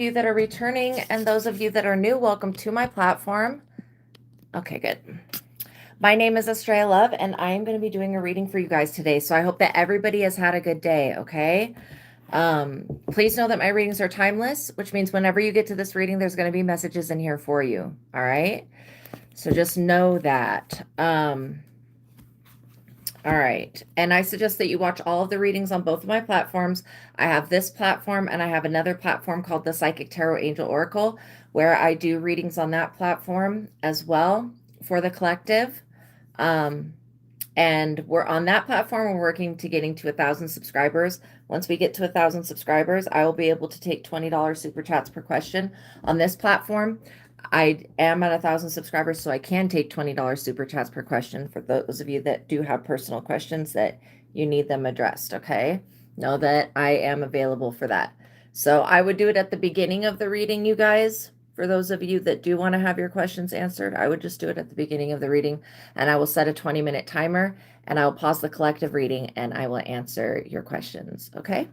You that are returning and those of you that are new, welcome to my platform. Okay, good. My name is Astraea Love, and I am going to be doing a reading for you guys today. So I hope that everybody has had a good day, okay? Please know that my readings are timeless, which means whenever you get to this reading, there's going to be messages in here for you, all right? So just know that. All right. And I suggest that you watch all of the readings on both of my platforms. I have this platform and I have another platform called the Psychic Tarot Angel Oracle, where I do readings on that platform as well for the collective. And we're on that platform. We're working to getting to 1,000 subscribers. Once we get to 1,000 subscribers, I will be able to take $20 super chats per question on this platform. I am at 1,000 subscribers, so I can take $20 super chats per question for those of you that do have personal questions that you need them addressed, okay? Know that I am available for that. So I would do it at the beginning of the reading, you guys. For those of you that do want to have your questions answered, I would just do it at the beginning of the reading, and I will set a 20-minute timer, and I will pause the collective reading, and I will answer your questions, okay?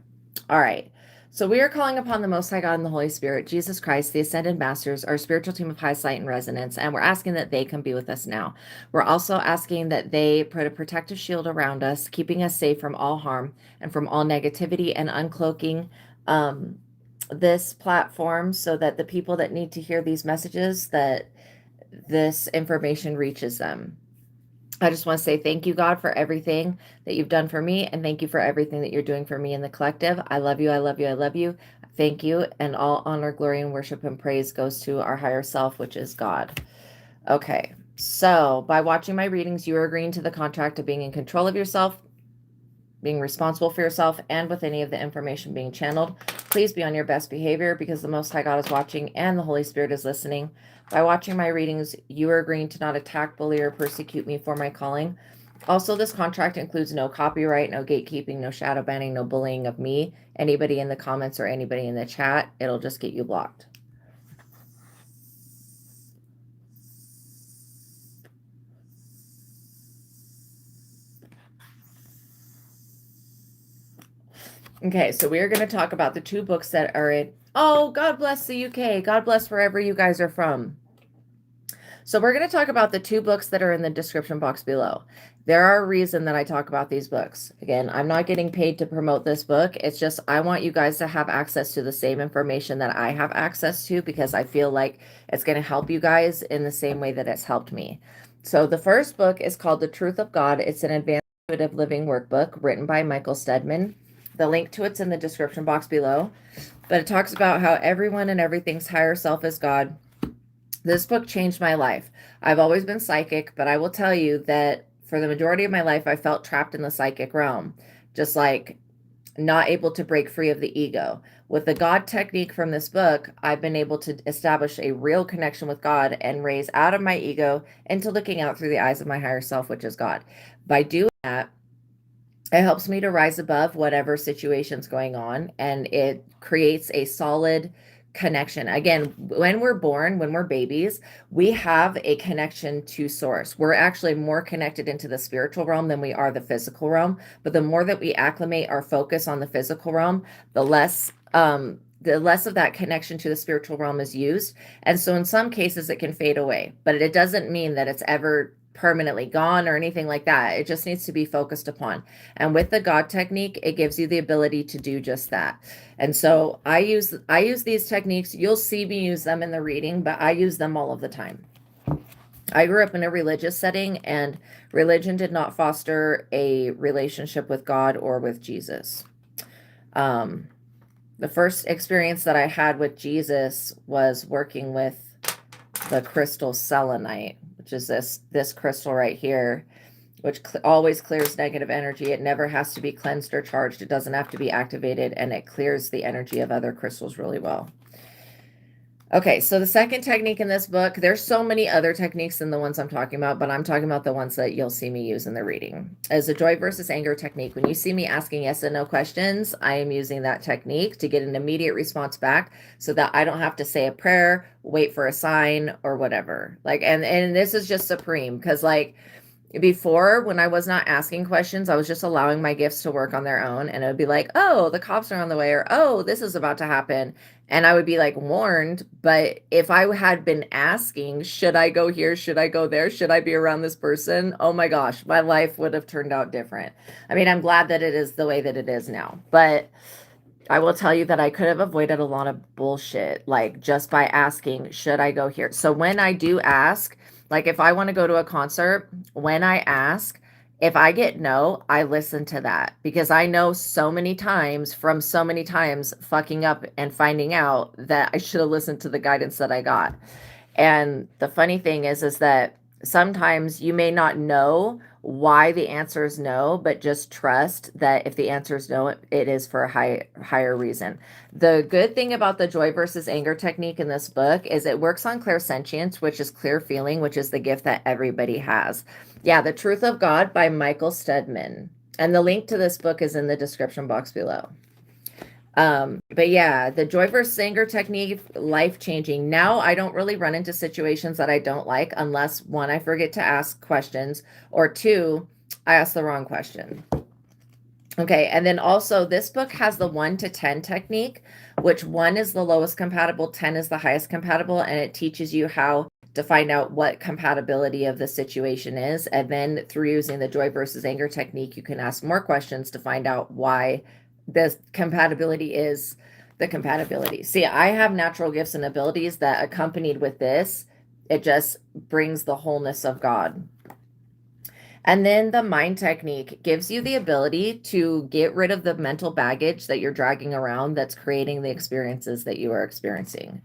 All right. So we are calling upon the Most High God and the Holy Spirit, Jesus Christ, the Ascended Masters, our spiritual team of highest light and resonance, and we're asking that they come be with us now. We're also asking that they put a protective shield around us, keeping us safe from all harm and from all negativity, and uncloaking this platform so that the people that need to hear these messages, that this information reaches them. I just want to say thank you, God, for everything that you've done for me, and thank you for everything that you're doing for me in the collective. I love you. I love you. I love you. Thank you. And all honor, glory, and worship and praise goes to our higher self, which is God. Okay. So by watching my readings, you are agreeing to the contract of being in control of yourself, being responsible for yourself, and with any of the information being channeled. Please be on your best behavior because the Most High God is watching and the Holy Spirit is listening. By watching my readings, you are agreeing to not attack, bully, or persecute me for my calling. Also, this contract includes no copyright, no gatekeeping, no shadow banning, no bullying of me, anybody in the comments or anybody in the chat. It'll just get you blocked. Okay, so we are going to talk about the two books that are in. Oh, God bless the UK. God bless wherever you guys are from. So we're going to talk about the two books that are in the description box below. There are a reason that I talk about these books. Again, I'm not getting paid to promote this book. It's just I want you guys to have access to the same information that I have access to because I feel like it's going to help you guys in the same way that it's helped me. So the first book is called The Truth of God. It's an advanced intuitive living workbook written by Michael Steadman. The link to it's in the description box below. But it talks about how everyone and everything's higher self is God. This book changed my life. I've always been psychic, but I will tell you that for the majority of my life, I felt trapped in the psychic realm, just like not able to break free of the ego. With the God technique from this book, I've been able to establish a real connection with God and raise out of my ego into looking out through the eyes of my higher self, which is God. By doing that, it helps me to rise above whatever situation's going on, and it creates a solid connection. Again, when we're born, when we're babies, we have a connection to source. We're actually more connected into the spiritual realm than we are the physical realm. But the more that we acclimate our focus on the physical realm, the less of that connection to the spiritual realm is used. And so in some cases it can fade away, but it doesn't mean that it's ever permanently gone or anything like that. It just needs to be focused upon. And with the God technique, it gives you the ability to do just that. And so I use these techniques. You'll see me use them in the reading, but I use them all of the time. I grew up in a religious setting, and religion did not foster a relationship with God or with Jesus. The first experience that I had with Jesus was working with the crystal selenite, which is this crystal right here, which always clears negative energy. It never has to be cleansed or charged. It doesn't have to be activated, and it clears the energy of other crystals really well. Okay, so the second technique in this book, there's so many other techniques than the ones I'm talking about, but I'm talking about the ones that you'll see me use in the reading. As a joy versus anger technique, when you see me asking yes and no questions, I am using that technique to get an immediate response back so that I don't have to say a prayer, wait for a sign, or whatever. Like, and this is just supreme because, like, before, when I was not asking questions, I was just allowing my gifts to work on their own. And it would be like, oh, the cops are on the way, or oh, this is about to happen. And I would be like warned. But if I had been asking, should I go here? Should I go there? Should I be around this person? Oh my gosh, my life would have turned out different. I mean, I'm glad that it is the way that it is now. But I will tell you that I could have avoided a lot of bullshit, like just by asking, should I go here? So when I do ask, like if I want to go to a concert, when I ask, if I get no, I listen to that because I know so many times from so many times fucking up and finding out that I should have listened to the guidance that I got. And the funny thing is that sometimes you may not know why the answer is no, but just trust that if the answer is no, it is for a higher reason. The good thing about the joy versus anger technique in this book is it works on clairsentience, which is clear feeling, which is the gift that everybody has. Yeah, The Truth of God by Michael Steadman. And the link to this book is in the description box below. But yeah, the joy versus anger technique, life-changing. Now I don't really run into situations that I don't like unless one, I forget to ask questions, or two, I ask the wrong question. Okay, and then also this book has the 1 to 10 technique, which 1 is the lowest compatible, 10 is the highest compatible, and it teaches you how to find out what compatibility of the situation is. And then through using the joy versus anger technique, you can ask more questions to find out why this compatibility is the compatibility. See, I have natural gifts and abilities that accompanied with this, it just brings the wholeness of God. And then the mind technique gives you the ability to get rid of the mental baggage that you're dragging around that's creating the experiences that you are experiencing.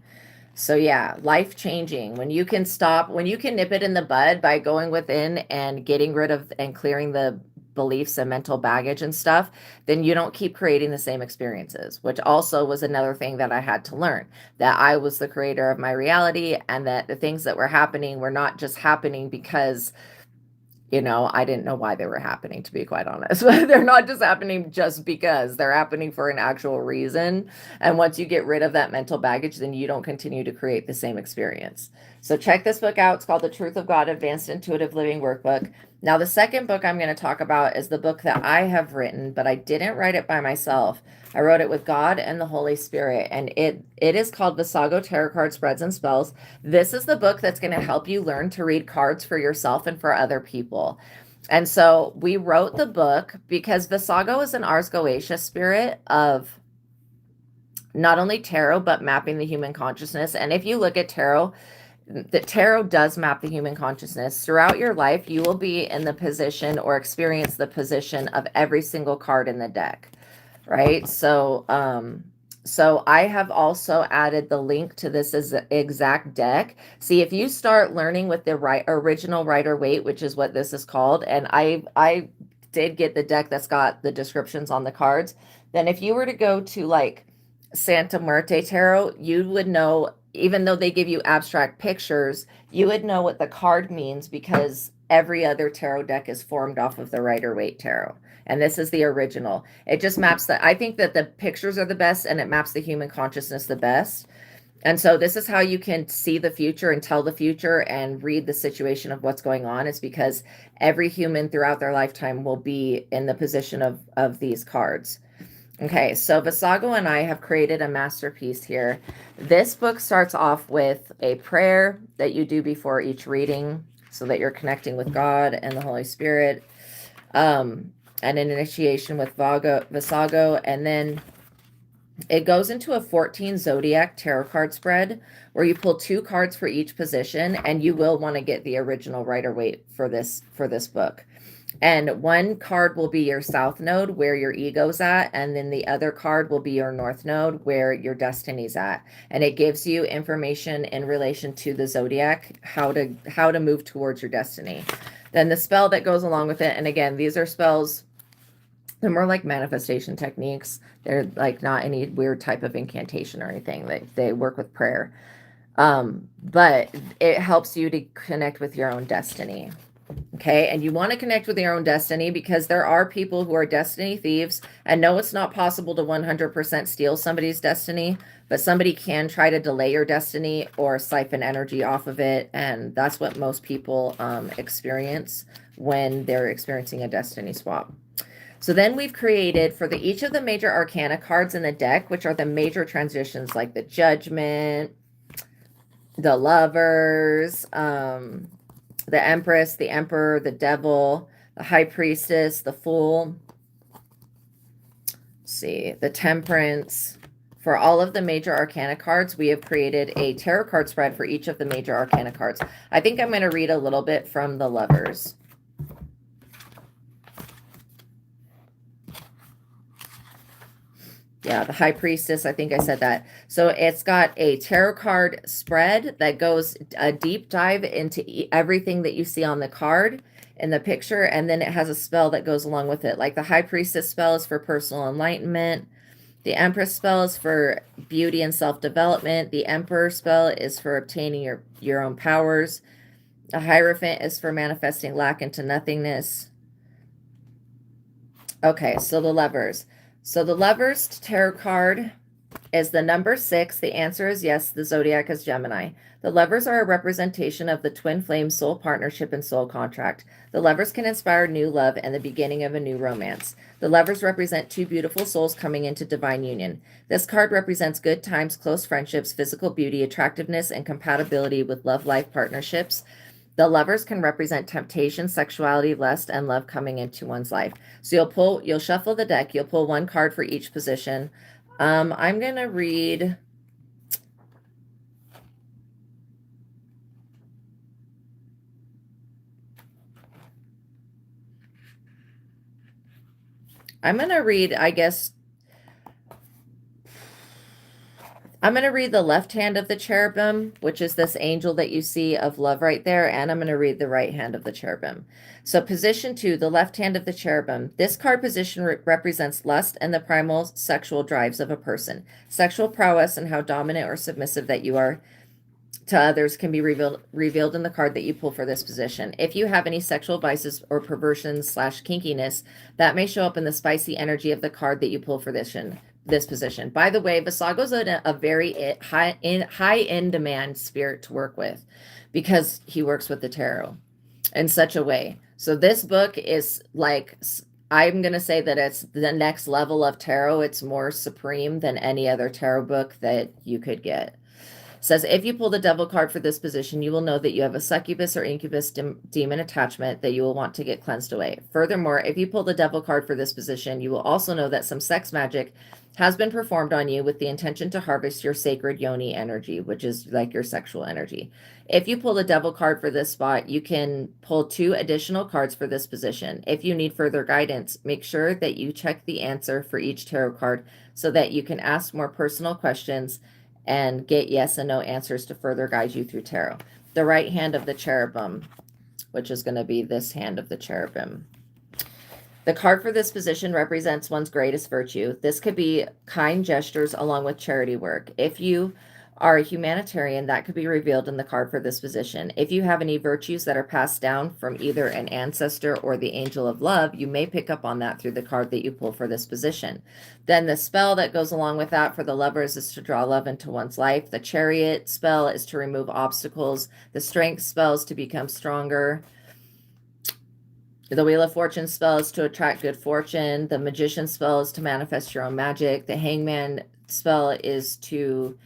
So yeah, life changing. When you can stop, when you can nip it in the bud by going within and getting rid of and clearing the beliefs and mental baggage and stuff, then you don't keep creating the same experiences, which also was another thing that I had to learn, that I was the creator of my reality and that the things that were happening were not just happening because, you know, I didn't know why they were happening, to be quite honest. They're not just happening just because, they're happening for an actual reason. And once you get rid of that mental baggage, then you don't continue to create the same experience. So check this book out. It's called The Truth of God, Advanced Intuitive Living Workbook. Now, the second book I'm going to talk about is the book that I have written, but I didn't write it by myself. I wrote it with God and the Holy Spirit, and it is called Vassago Tarot Card Spreads and Spells. This is the book that's going to help you learn to read cards for yourself and for other people. And so we wrote the book because Vassago is an Ars Goetia spirit of not only tarot, but mapping the human consciousness. And if you look at tarot, the tarot does map the human consciousness. Throughout your life, you will be in the position or experience the position of every single card in the deck, right? So I have also added the link to this exact deck. See, if you start learning with the original Rider-Waite, which is what this is called, and I did get the deck that's got the descriptions on the cards, then if you were to go to like Santa Muerte Tarot, you would know, even though they give you abstract pictures, you would know what the card means because every other tarot deck is formed off of the Rider-Waite Tarot. And this is the original. It just maps I think that the pictures are the best and it maps the human consciousness the best. And so this is how you can see the future and tell the future and read the situation of what's going on. It's because every human throughout their lifetime will be in the position of these cards. Okay, so Vassago and I have created a masterpiece here. This book starts off with a prayer that you do before each reading so that you're connecting with God and the Holy Spirit, and an initiation with Vassago, and then it goes into a 14 zodiac tarot card spread where you pull 2 cards for each position, and you will want to get the original Rider-Waite for this book. And one card will be your south node where your ego's at, and then the other card will be your north node where your destiny's at. And it gives you information in relation to the zodiac, how to move towards your destiny. Then the spell that goes along with it, and again, these are spells, they're more like manifestation techniques. They're like not any weird type of incantation or anything. They work with prayer. But it helps you to connect with your own destiny. Okay, and you want to connect with your own destiny because there are people who are destiny thieves, and no, it's not possible to 100% steal somebody's destiny, but somebody can try to delay your destiny or siphon energy off of it, and that's what most people experience when they're experiencing a destiny swap. So then we've created for each of the major arcana cards in the deck, which are the major transitions like the Judgment, the Lovers, the Empress, the Emperor, the Devil, the High Priestess, the Fool. Let's see, the Temperance. For all of the major arcana cards, we have created a tarot card spread for each of the major arcana cards. I think I'm going to read a little bit from the Lovers. Yeah, the High Priestess, I think I said that. So it's got a tarot card spread that goes a deep dive into everything that you see on the card in the picture, and then it has a spell that goes along with it. Like the High Priestess spell is for personal enlightenment. The Empress spell is for beauty and self-development. The Emperor spell is for obtaining your own powers. The Hierophant is for manifesting lack into nothingness. Okay, so the Lovers. So the Lovers tarot card is the number 6. The answer is yes. The zodiac is Gemini. The Lovers are a representation of the twin flame soul partnership and soul contract. The Lovers can inspire new love and the beginning of a new romance. The Lovers represent two beautiful souls coming into divine union. This card represents good times, close friendships, physical beauty, attractiveness, and compatibility with love life partnerships. The Lovers can represent temptation, sexuality, lust, and love coming into one's life. So you'll shuffle the deck. You'll pull one card for each position. I'm going to read. I guess, I'm going to read the left hand of the cherubim, which is this angel that you see of love right there, and I'm going to read the right hand of the cherubim. So position 2, the left hand of the cherubim. This card position represents lust and the primal sexual drives of a person. Sexual prowess and how dominant or submissive that you are to others can be revealed in the card that you pull for this position. If you have any sexual vices or perversions / kinkiness, that may show up in the spicy energy of the card that you pull for this position. By the way, Vassago's a very high in demand spirit to work with because he works with the tarot in such a way. So this book is like, I'm going to say that it's the next level of tarot. It's more supreme than any other tarot book that you could get. It says, if you pull the devil card for this position, you will know that you have a succubus or incubus demon attachment that you will want to get cleansed away. Furthermore, if you pull the devil card for this position, you will also know that some sex magic has been performed on you with the intention to harvest your sacred yoni energy, which is like your sexual energy. If you pull the devil card for this spot, you can pull 2 additional cards for this position. If you need further guidance, make sure that you check the answer for each tarot card so that you can ask more personal questions and get yes and no answers to further guide you through tarot. The right hand of the cherubim, which is going to be this hand of the cherubim. The card for this position represents one's greatest virtue. This could be kind gestures along with charity work. If you are a humanitarian, that could be revealed in the card for this position. If you have any virtues that are passed down from either an ancestor or the angel of love, you may pick up on that through the card that you pull for this position. Then the spell that goes along with that for the Lovers is to draw love into one's life. The Chariot spell is to remove obstacles. The Strength spell is to become stronger. The Wheel of Fortune spell is to attract good fortune. The Magician spell is to manifest your own magic. The Hangman spell is to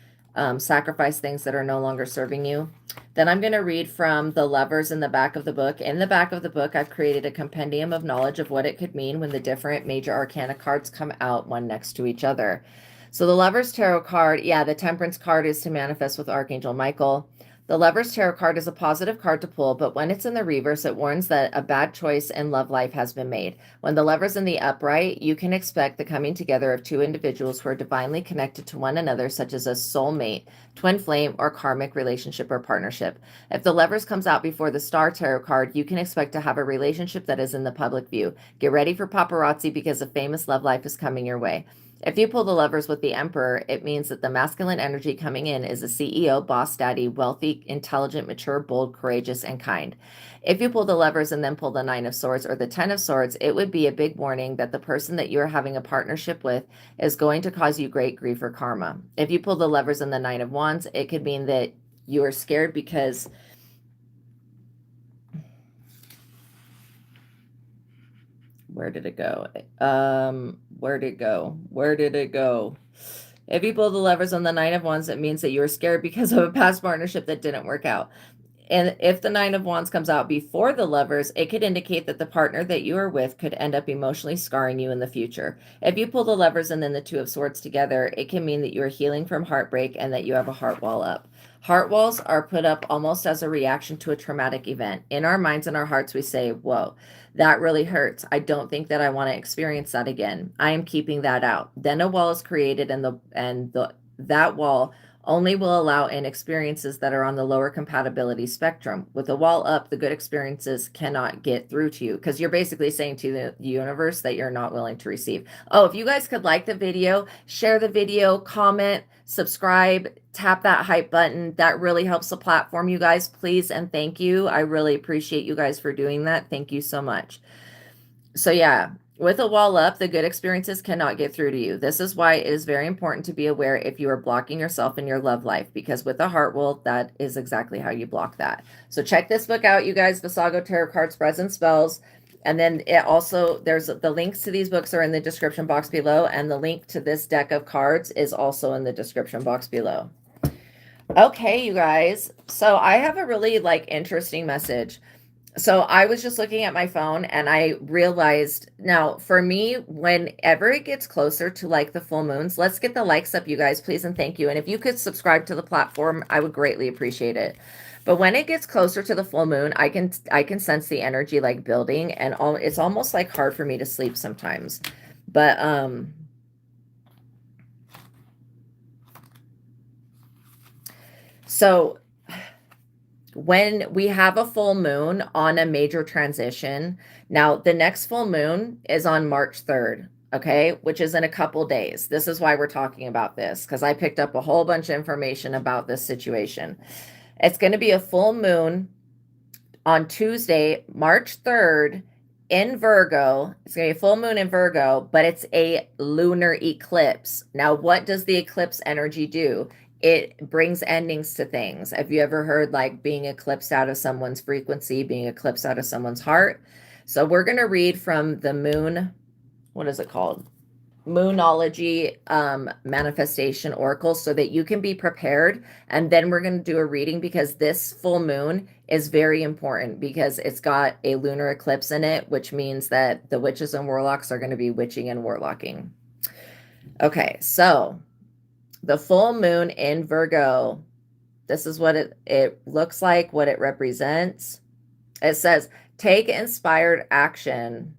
sacrifice things that are no longer serving you. Then I'm going to read from the Lovers in the back of the book. In the back of the book, I've created a compendium of knowledge of what it could mean when the different major arcana cards come out one next to each other. So the Lovers tarot card, yeah, the Temperance card is to manifest with Archangel Michael. The Lovers tarot card is a positive card to pull, but when it's in the reverse, it warns that a bad choice in love life has been made. When the Lover's in the upright, you can expect the coming together of 2 individuals who are divinely connected to one another, such as a soulmate, twin flame, or karmic relationship or partnership. If the Lovers comes out before the Star tarot card, you can expect to have a relationship that is in the public view. Get ready for paparazzi because a famous love life is coming your way. If you pull the Lovers with the Emperor, it means that the masculine energy coming in is a CEO, boss daddy, wealthy, intelligent, mature, bold, courageous, and kind. If you pull the Lovers and then pull the 9 of Swords or the 10 of Swords, it would be a big warning that the person that you're having a partnership with is going to cause you great grief or karma. If you pull the Lovers and the 9 of Wands, it could mean that you are scared because Where did it go? Where did it go? Where did it go? If you pull the levers on the Nine of Wands, it means that you were scared because of a past partnership that didn't work out. And if the Nine of Wands comes out before the lovers, it could indicate that the partner that you are with could end up emotionally scarring you in the future. If you pull the lovers and then the Two of Swords together, it can mean that you are healing from heartbreak and that you have a heart wall up. Heart walls are put up almost as a reaction to a traumatic event. In our minds and our hearts, we say, whoa, that really hurts. I don't think that I want to experience that again. I am keeping that out. Then a wall is created, and that wall only will allow in experiences that are on the lower compatibility spectrum. With a wall up, the good experiences cannot get through to you because you're basically saying to the universe that you're not willing to receive. Oh, if you guys could like the video, share the video, comment, subscribe, tap that hype button. That really helps the platform, you guys. Please and thank you. I really appreciate you guys for doing that. Thank you so much. So yeah, with a wall up, the good experiences cannot get through to you. This is why it is very important to be aware if you are blocking yourself in your love life, because with a heart wall, that is exactly how you block that. So check this book out, you guys, Vassago Tarot Card Spreads and Spells. And then it also, there's the links to these books are in the description box below. And the link to this deck of cards is also in the description box below. Okay, you guys. So I have a really interesting message. So I was just looking at my phone and I realized now for me, whenever it gets closer to the full moons, let's get the likes up, you guys, please. And thank you. And if you could subscribe to the platform, I would greatly appreciate it. But when it gets closer to the full moon, I can sense the energy building, and it's almost hard for me to sleep sometimes. But so when we have a full moon on a major transition, now the next full moon is on March 3rd, okay, which is in a couple days. This is why we're talking about this, because I picked up a whole bunch of information about this situation. It's going to be a full moon on Tuesday, March 3rd in Virgo. It's going to be a full moon in Virgo, but it's a lunar eclipse. Now, what does the eclipse energy do? It brings endings to things. Have you ever heard being eclipsed out of someone's frequency, being eclipsed out of someone's heart? So we're going to read from the moon. What is it called? Moonology manifestation oracle, so that you can be prepared. And then we're going to do a reading, because this full moon is very important because it's got a lunar eclipse in it, which means that the witches and warlocks are going to be witching and warlocking. Okay, so the full moon in Virgo, this is what it looks like, what it represents. It says, take inspired action.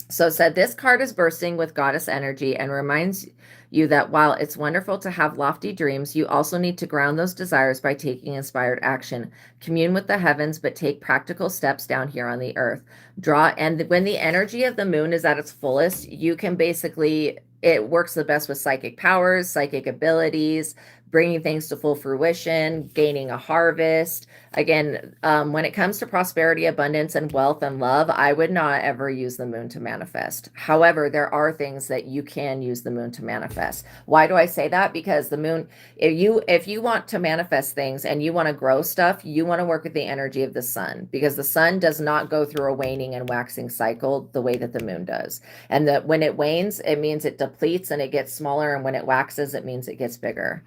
So it said, this card is bursting with goddess energy and reminds you that while it's wonderful to have lofty dreams, you also need to ground those desires by taking inspired action. Commune with the heavens, but take practical steps down here on the earth. And when the energy of the moon is at its fullest, you can basically, it works the best with psychic powers, psychic abilities, bringing things to full fruition, gaining a harvest. Again, when it comes to prosperity, abundance, and wealth and love, I would not ever use the moon to manifest. However, there are things that you can use the moon to manifest. Why do I say that? Because the moon, if you want to manifest things and you want to grow stuff, you want to work with the energy of the sun, because the sun does not go through a waning and waxing cycle the way that the moon does. And that when it wanes, it means it depletes and it gets smaller. And when it waxes, it means it gets bigger.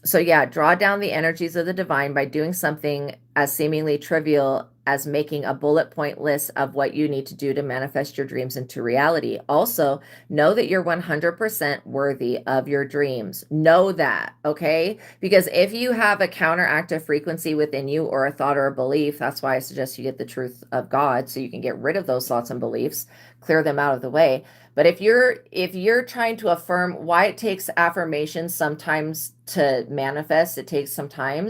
So yeah, draw down the energies of the divine by doing something as seemingly trivial as making a bullet point list of what you need to do to manifest your dreams into reality. Also, know that you're 100% worthy of your dreams. Know that, okay? Because if you have a counteractive frequency within you, or a thought or a belief, that's why I suggest you get the truth of God, so you can get rid of those thoughts and beliefs, clear them out of the way. But if you're trying to affirm, why it takes affirmation sometimes to manifest, it takes some time,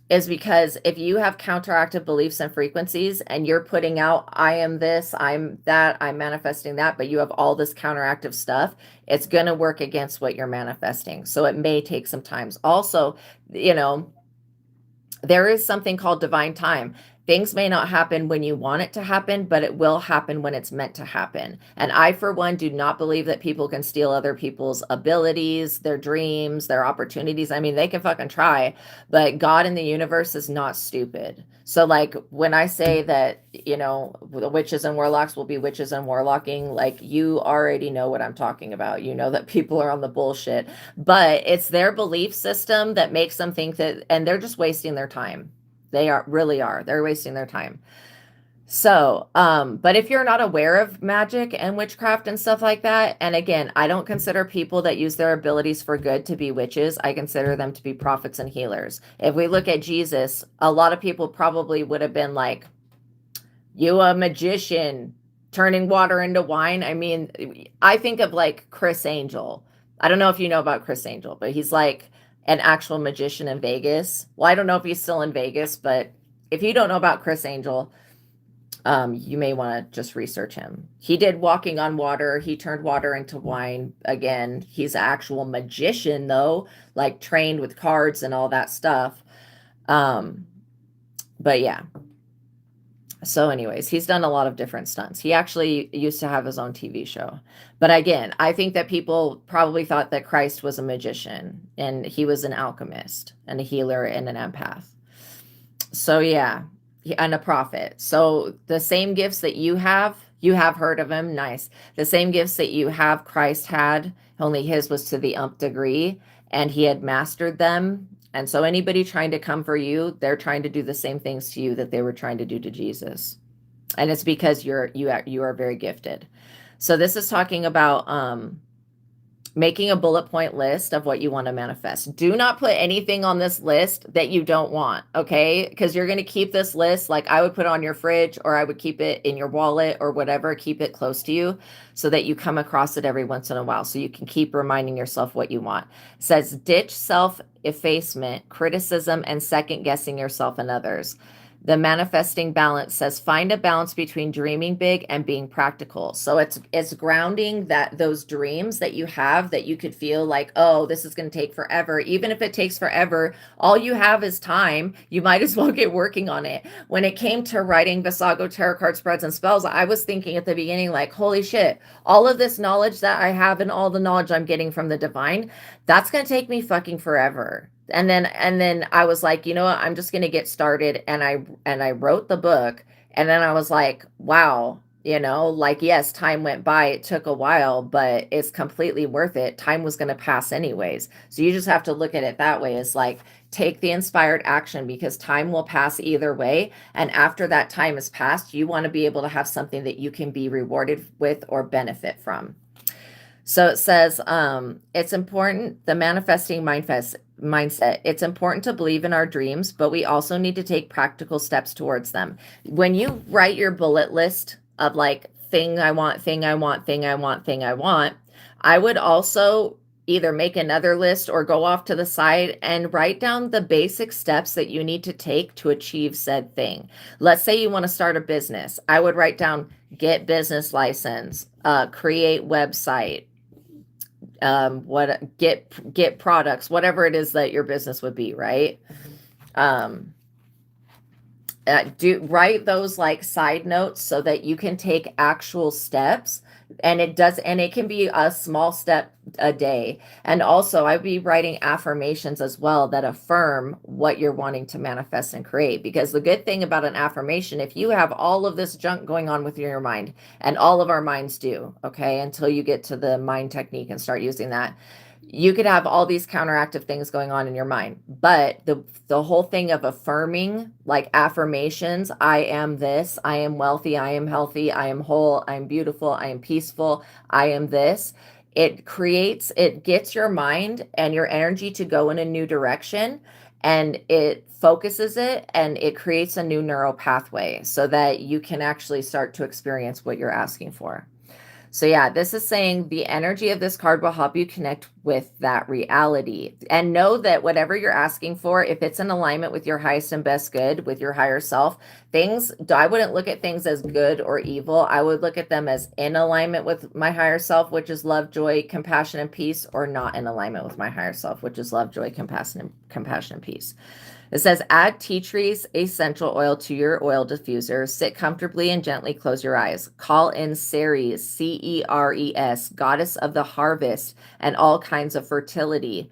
is because if you have counteractive beliefs and frequencies and you're putting out, I am this, I'm that, I'm manifesting that, but you have all this counteractive stuff, it's going to work against what you're manifesting. So it may take some time. Also, there is something called divine time. things may not happen when you want it to happen, but it will happen when it's meant to happen. And I, for one, do not believe that people can steal other people's abilities, their dreams, their opportunities. I mean, they can fucking try, but God in the universe is not stupid. So like when I say that, you know, the witches and warlocks will be witches and warlocking, like you already know what I'm talking about. You know that people are on the bullshit, but it's their belief system that makes them think that, and they're just wasting their time. They really are. They're wasting their time. So, but if you're not aware of magic and witchcraft and stuff like that, and again, I don't consider people that use their abilities for good to be witches. I consider them to be prophets and healers. If we look at Jesus, a lot of people probably would have been like, you a magician turning water into wine. I mean, I think of like Chris Angel. I don't know if you know about Chris Angel, but he's like an actual magician in Vegas. Well, I don't know if he's still in Vegas, but if you don't know about Chris Angel, you may want to just research him. He did walking on water. He turned water into wine. Again, he's an actual magician though, like trained with cards and all that stuff. But yeah. So anyways, he's done a lot of different stunts. He actually used to have his own TV show. But again, I think that people probably thought that Christ was a magician and he was an alchemist and a healer and an empath. So yeah, and a prophet. So the same gifts that you have heard of him. Nice. The same gifts that you have, Christ had, only his was to the nth degree, and he had mastered them. And so anybody trying to come for you, they're trying to do the same things to you that they were trying to do to Jesus. And it's because you are very gifted. So this is talking about making a bullet point list of what you want to manifest. Do not put anything on this list that you don't want, okay? Because you're going to keep this list, like I would put it on your fridge, or I would keep it in your wallet or whatever, keep it close to you so that you come across it every once in a while so you can keep reminding yourself what you want. It says ditch self-effacement, criticism, and second-guessing yourself and others. The manifesting balance says find a balance between dreaming big and being practical. So it's grounding that those dreams that you have that you could feel like, oh, this is going to take forever. Even if it takes forever, all you have is time. You might as well get working on it. When it came to writing Vassago tarot card spreads and spells, I was thinking at the beginning like, holy shit, all of this knowledge that I have and all the knowledge I'm getting from the divine, that's going to take me fucking forever. And then I was like, you know what, I'm just going to get started. And I wrote the book, and then I was like, wow, you know, like, yes, time went by. It took a while, but it's completely worth it. Time was going to pass anyways. So you just have to look at it that way. It's like, take the inspired action because time will pass either way. And after that time has passed, you want to be able to have something that you can be rewarded with or benefit from. So it says, it's important, the manifesting mindset. It's important to believe in our dreams, but we also need to take practical steps towards them. When you write your bullet list of like thing I want, thing I want, thing I want, thing I want, I would also either make another list or go off to the side and write down the basic steps that you need to take to achieve said thing. Let's say you want to start a business. I would write down get business license, create website, get products, whatever it is that your business would be, right? Do write those like side notes so that you can take actual steps, and it can be a small step a day. And also I'd be writing affirmations as well that affirm what you're wanting to manifest and create. Because the good thing about an affirmation, if you have all of this junk going on within your mind, and all of our minds do, okay, until you get to the mind technique and start using that, you could have all these counteractive things going on in your mind. But the whole thing of affirming, like affirmations, I am this, I am wealthy, I am healthy, I am whole, I am beautiful, I am peaceful, I am this. It gets your mind and your energy to go in a new direction, and it focuses it, and it creates a new neural pathway so that you can actually start to experience what you're asking for. So yeah, this is saying the energy of this card will help you connect with that reality. And know that whatever you're asking for, if it's in alignment with your highest and best good, with your higher self, I wouldn't look at things as good or evil. I would look at them as in alignment with my higher self, which is love, joy, compassion, and peace, or not in alignment with my higher self, which is love, joy, compassion, and peace. It says, add tea trees essential oil to your oil diffuser. Sit comfortably and gently close your eyes. Call in Ceres, Ceres, goddess of the harvest and all kinds of fertility,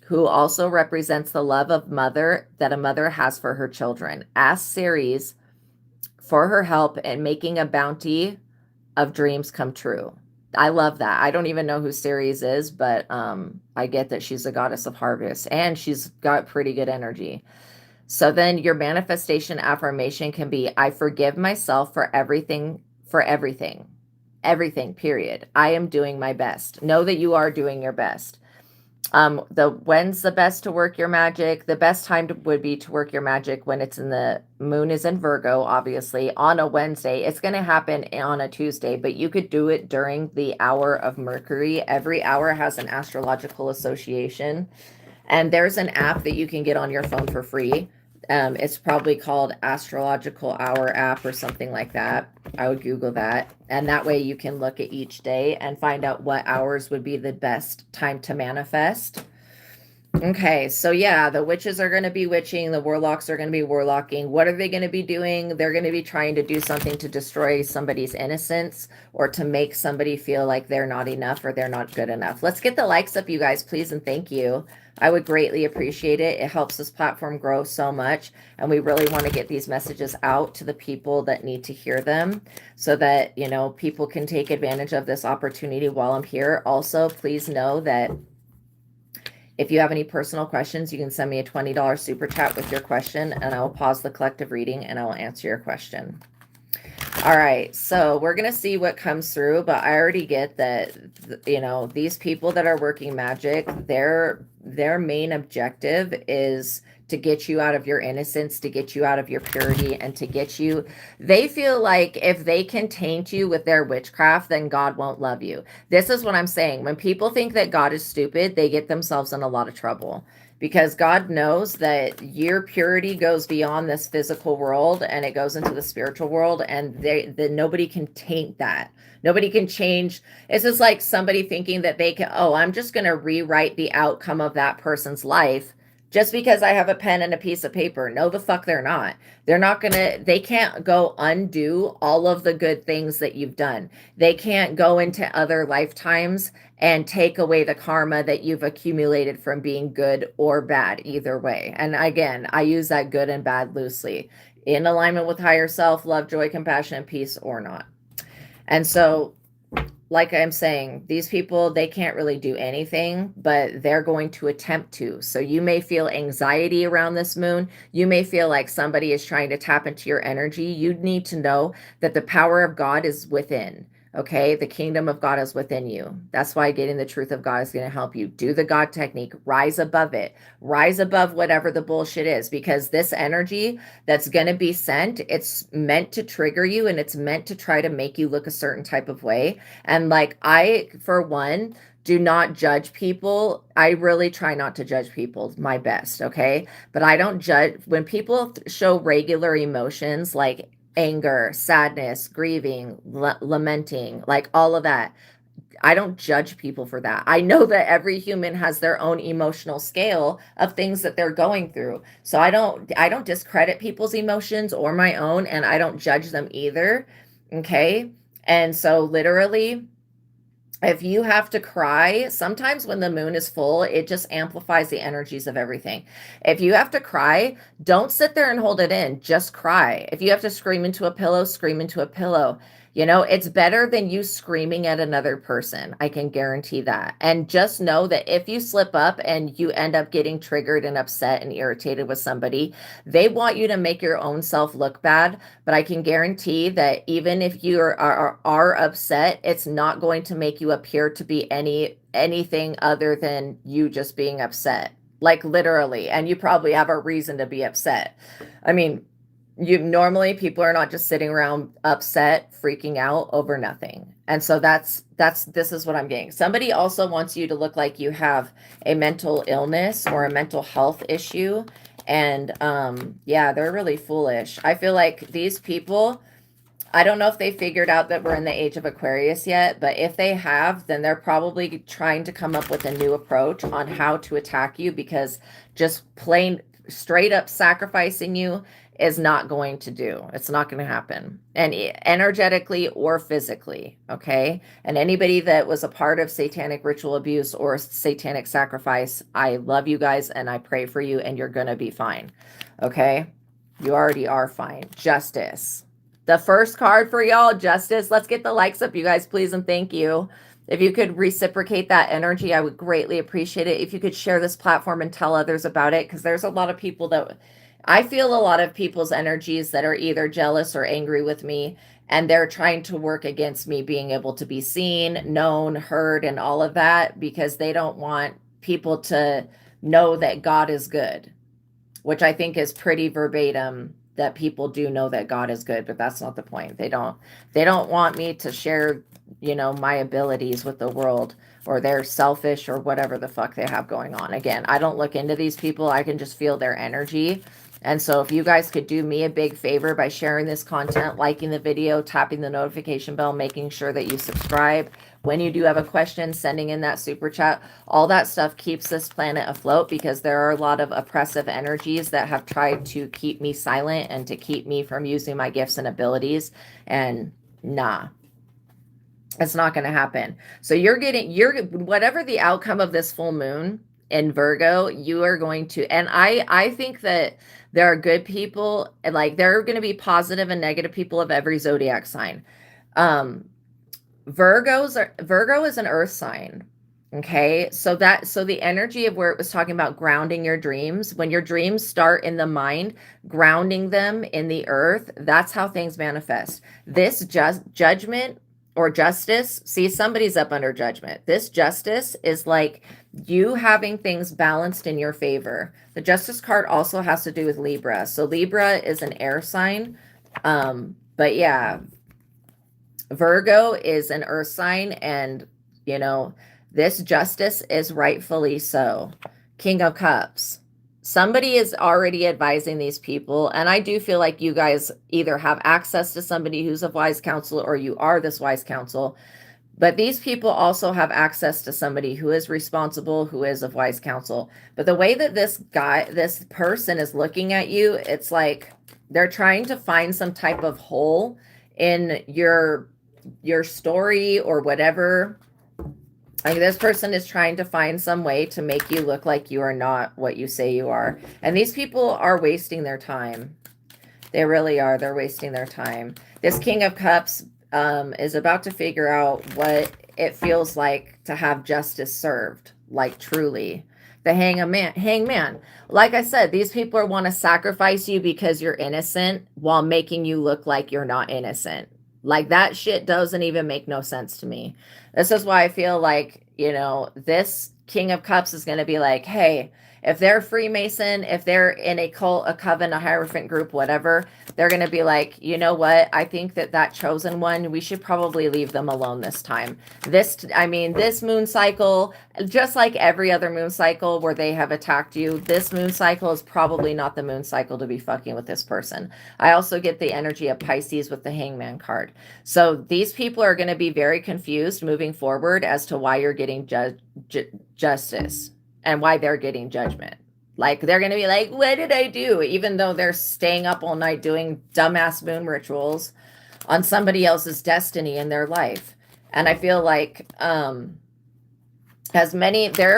who also represents the love of mother that a mother has for her children. Ask Ceres for her help in making a bounty of dreams come true. I love that. I don't even know who Ceres is, but I get that she's a goddess of harvest and she's got pretty good energy. So then your manifestation affirmation can be, I forgive myself for everything, period. I am doing my best. Know that you are doing your best. When's the best to work your magic? The best time would be to work your magic when it's in the moon is in Virgo, obviously, on a Wednesday. It's going to happen on a Tuesday, but you could do it during the hour of Mercury. Every hour has an astrological association. And there's an app that you can get on your phone for free. It's probably called Astrological Hour app or something like that. I would Google that. And that way you can look at each day and find out what hours would be the best time to manifest. Okay, so yeah, the witches are going to be witching. The warlocks are going to be warlocking. What are they going to be doing? They're going to be trying to do something to destroy somebody's innocence or to make somebody feel like they're not enough or they're not good enough. Let's get the likes up, you guys, please, and thank you. I would greatly appreciate it. It helps this platform grow so much, and we really want to get these messages out to the people that need to hear them so that, you know, people can take advantage of this opportunity while I'm here. Also, please know that if you have any personal questions, you can send me a $20 super chat with your question, and I will pause the collective reading and I will answer your question. All right, so we're going to see what comes through, but I already get that, you know, these people that are working magic, their main objective is to get you out of your innocence, to get you out of your purity, and to get you, they feel like if they can taint you with their witchcraft, then God won't love you. This is what I'm saying. When people think that God is stupid, they get themselves in a lot of trouble, because God knows that your purity goes beyond this physical world and it goes into the spiritual world, and nobody can taint that. Nobody can change. It's just like somebody thinking that they can, oh, I'm just going to rewrite the outcome of that person's life just because I have a pen and a piece of paper. No, the fuck they're not. They're not going to, they can't go undo all of the good things that you've done. They can't go into other lifetimes and take away the karma that you've accumulated from being good or bad, either way. And again, I use that good and bad loosely, in alignment with higher self, love, joy, compassion, and peace, or not. And so, like I'm saying, these people, they can't really do anything, but they're going to attempt to. So you may feel anxiety around this moon. You may feel like somebody is trying to tap into your energy. You need to know that the power of God is within. Okay, the kingdom of God is within you. That's why getting the truth of God is going to help you. Do the God technique. Rise above it. Rise above whatever the bullshit is, because this energy that's going to be sent, it's meant to trigger you, and it's meant to try to make you look a certain type of way. And like, I, for one, do not judge people. I really try not to judge people, my best, okay? But I don't judge. When people show regular emotions like anger, sadness, grieving, lamenting, like all of that, I don't judge people for that. I know that every human has their own emotional scale of things that they're going through. So I don't discredit people's emotions or my own, and I don't judge them either. Okay? And so literally, if you have to cry, sometimes when the moon is full, it just amplifies the energies of everything. If you have to cry, don't sit there and hold it in. Just cry. If you have to scream into a pillow, scream into a pillow. You know, it's better than you screaming at another person. I can guarantee that. And just know that if you slip up and you end up getting triggered and upset and irritated with somebody, they want you to make your own self look bad. But I can guarantee that even if you are upset, it's not going to make you appear to be anything other than you just being upset. Like literally. And you probably have a reason to be upset. I mean, normally people are not just sitting around upset, freaking out over nothing. And so this is what I'm getting. Somebody also wants you to look like you have a mental illness or a mental health issue. And yeah, they're really foolish. I feel like these people, I don't know if they figured out that we're in the age of Aquarius yet, but if they have, then they're probably trying to come up with a new approach on how to attack you, because just plain straight up sacrificing you is not going to do. It's not going to happen. And energetically or physically, okay? And anybody that was a part of satanic ritual abuse or satanic sacrifice, I love you guys and I pray for you, and you're going to be fine. Okay? You already are fine. Justice. The first card for y'all, justice. Let's get the likes up, you guys, please, and thank you. If you could reciprocate that energy, I would greatly appreciate it. If you could share this platform and tell others about it, because there's a lot of people that, I feel a lot of people's energies that are either jealous or angry with me, and they're trying to work against me being able to be seen, known, heard, and all of that, because they don't want people to know that God is good, which I think is pretty verbatim, that people do know that God is good, but that's not the point. They don't want me to share, you know, my abilities with the world, or they're selfish or whatever the fuck they have going on. Again, I don't look into these people. I can just feel their energy. And so if you guys could do me a big favor by sharing this content, liking the video, tapping the notification bell, making sure that you subscribe. When you do have a question, sending in that super chat, all that stuff keeps this planet afloat, because there are a lot of oppressive energies that have tried to keep me silent and to keep me from using my gifts and abilities. And nah, it's not going to happen. So whatever the outcome of this full moon in Virgo, you are going to, and I think that there are good people, and like there are going to be positive and negative people of every zodiac sign. Virgo is an earth sign. Okay. So the energy of where it was talking about grounding your dreams, when your dreams start in the mind, grounding them in the earth, that's how things manifest. This judgment or justice, see, somebody's up under judgment. This justice is like you having things balanced in your favor. The justice card also has to do with Libra. So Libra is an air sign. But yeah, Virgo is an earth sign, and you know, this justice is rightfully so. King of Cups. Somebody is already advising these people, and I do feel like you guys either have access to somebody who's of wise counsel, or you are this wise counsel. But these people also have access to somebody who is responsible, who is of wise counsel. But the way that this person is looking at you, it's like they're trying to find some type of hole in your story or whatever. Like this person is trying to find some way to make you look like you are not what you say you are. And these people are wasting their time. They really are. They're wasting their time. This King of Cups is about to figure out what it feels like to have justice served, like truly. The hangman. Like I said, these people want to sacrifice you because you're innocent while making you look like you're not innocent. Like that shit doesn't even make no sense to me. This is why I feel like, you know, this King of Cups is going to be like, hey, if they're Freemason, if they're in a cult, a coven, a Hierophant group, whatever, they're going to be like, you know what? I think that chosen one, we should probably leave them alone this time. This moon cycle, just like every other moon cycle where they have attacked you, this moon cycle is probably not the moon cycle to be fucking with this person. I also get the energy of Pisces with the Hangman card. So these people are going to be very confused moving forward as to why you're getting justice. And why they're getting judgment. Like, they're going to be like, what did I do? Even though they're staying up all night doing dumbass moon rituals on somebody else's destiny in their life. And I feel like there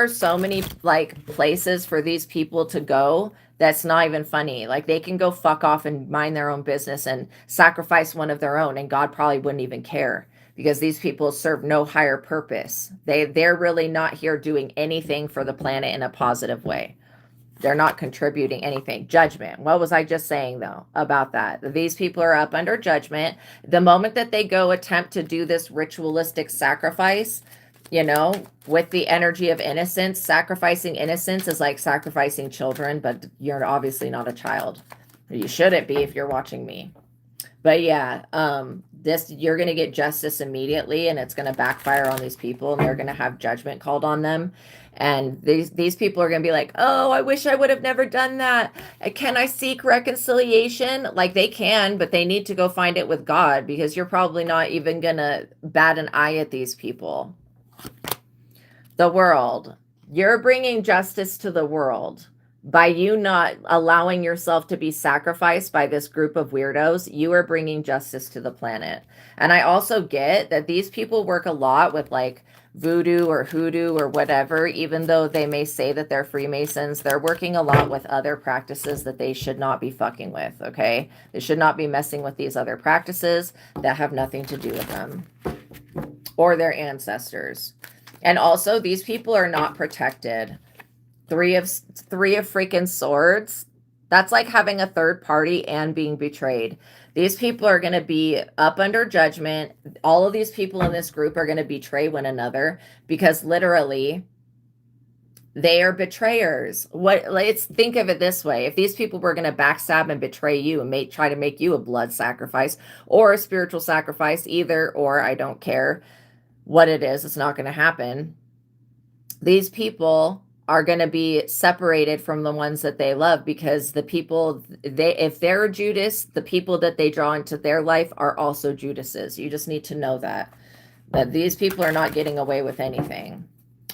are so many like places for these people to go that's not even funny. Like, they can go fuck off and mind their own business and sacrifice one of their own, and God probably wouldn't even care. Because these people serve no higher purpose. They're really not here doing anything for the planet in a positive way. They're not contributing anything. Judgment. What was I just saying, though, about that? These people are up under judgment. The moment that they go attempt to do this ritualistic sacrifice, you know, with the energy of innocence, sacrificing innocence is like sacrificing children, but you're obviously not a child. You shouldn't be if you're watching me. But yeah, you're going to get justice immediately, and it's going to backfire on these people, and they're going to have judgment called on them. And these people are going to be like, oh, I wish I would have never done that. Can I seek reconciliation? Like, they can, but they need to go find it with God, because you're probably not even going to bat an eye at these people. The world. You're bringing justice to the world. By you not allowing yourself to be sacrificed by this group of weirdos, you are bringing justice to the planet. And I also get that these people work a lot with like voodoo or hoodoo or whatever, even though they may say that they're Freemasons, they're working a lot with other practices that they should not be fucking with, okay? They should not be messing with these other practices that have nothing to do with them or their ancestors. And also, these people are not protected. Three of freaking swords. That's like having a third party and being betrayed. These people are going to be up under judgment. All of these people in this group are going to betray one another, because literally they are betrayers. Let's think of it this way. If these people were going to backstab and betray you and try to make you a blood sacrifice or a spiritual sacrifice, either or, I don't care what it is, it's not going to happen. These people are going to be separated from the ones that they love, because the people, if they're Judas, the people that they draw into their life are also Judases. You just need to know that these people are not getting away with anything.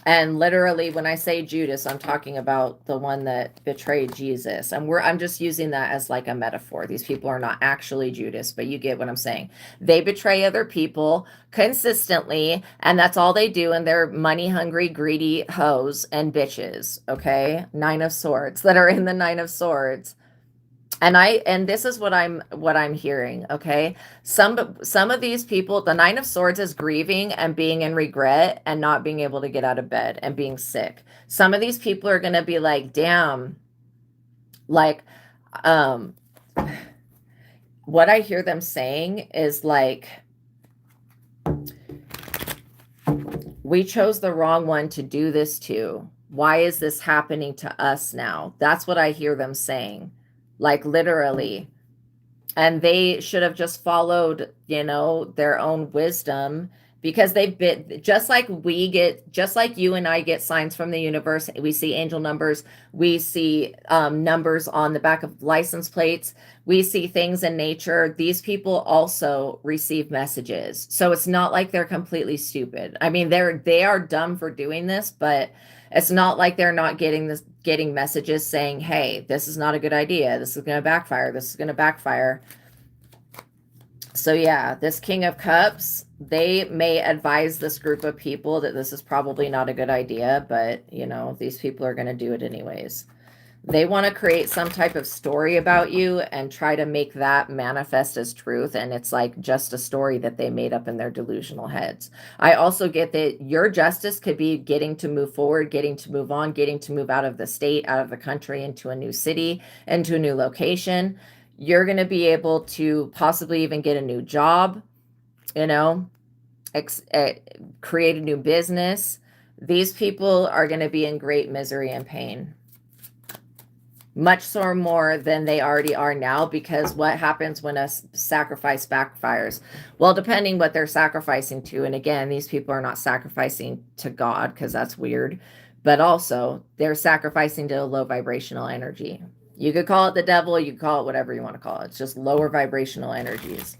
And literally, when I say Judas, I'm talking about the one that betrayed Jesus. And I'm just using that as like a metaphor. These people are not actually Judas, but you get what I'm saying. They betray other people consistently, and that's all they do. And they're money-hungry, greedy hoes and bitches, okay? Nine of Swords that are in the Nine of Swords. And this is what I'm hearing, okay? Some of these people, the Nine of Swords is grieving and being in regret and not being able to get out of bed and being sick. Some of these people are going to be like, damn, like, what I hear them saying is like, we chose the wrong one to do this to. Why is this happening to us now? That's what I hear them saying. Like, literally. And they should have just followed, their own wisdom, because they've been just like you and I get signs from the universe. We see angel numbers. We see numbers on the back of license plates. We see things in nature. These people also receive messages. So it's not like they're completely stupid. I mean, they are dumb for doing this, but it's not like they're not getting messages saying, hey, this is not a good idea. This is going to backfire. This is going to backfire. So yeah, this King of Cups, they may advise this group of people that this is probably not a good idea, but these people are going to do it anyways. They want to create some type of story about you and try to make that manifest as truth. And it's like just a story that they made up in their delusional heads. I also get that your justice could be getting to move forward, getting to move on, getting to move out of the state, out of the country, into a new city, into a new location. You're going to be able to possibly even get a new job, create a new business. These people are going to be in great misery and pain. Much so more than they already are now, because what happens when a sacrifice backfires? Well, depending what they're sacrificing to. And again, these people are not sacrificing to God, because that's weird. But also, they're sacrificing to a low vibrational energy. You could call it the devil. You could call it whatever you want to call it. It's just lower vibrational energies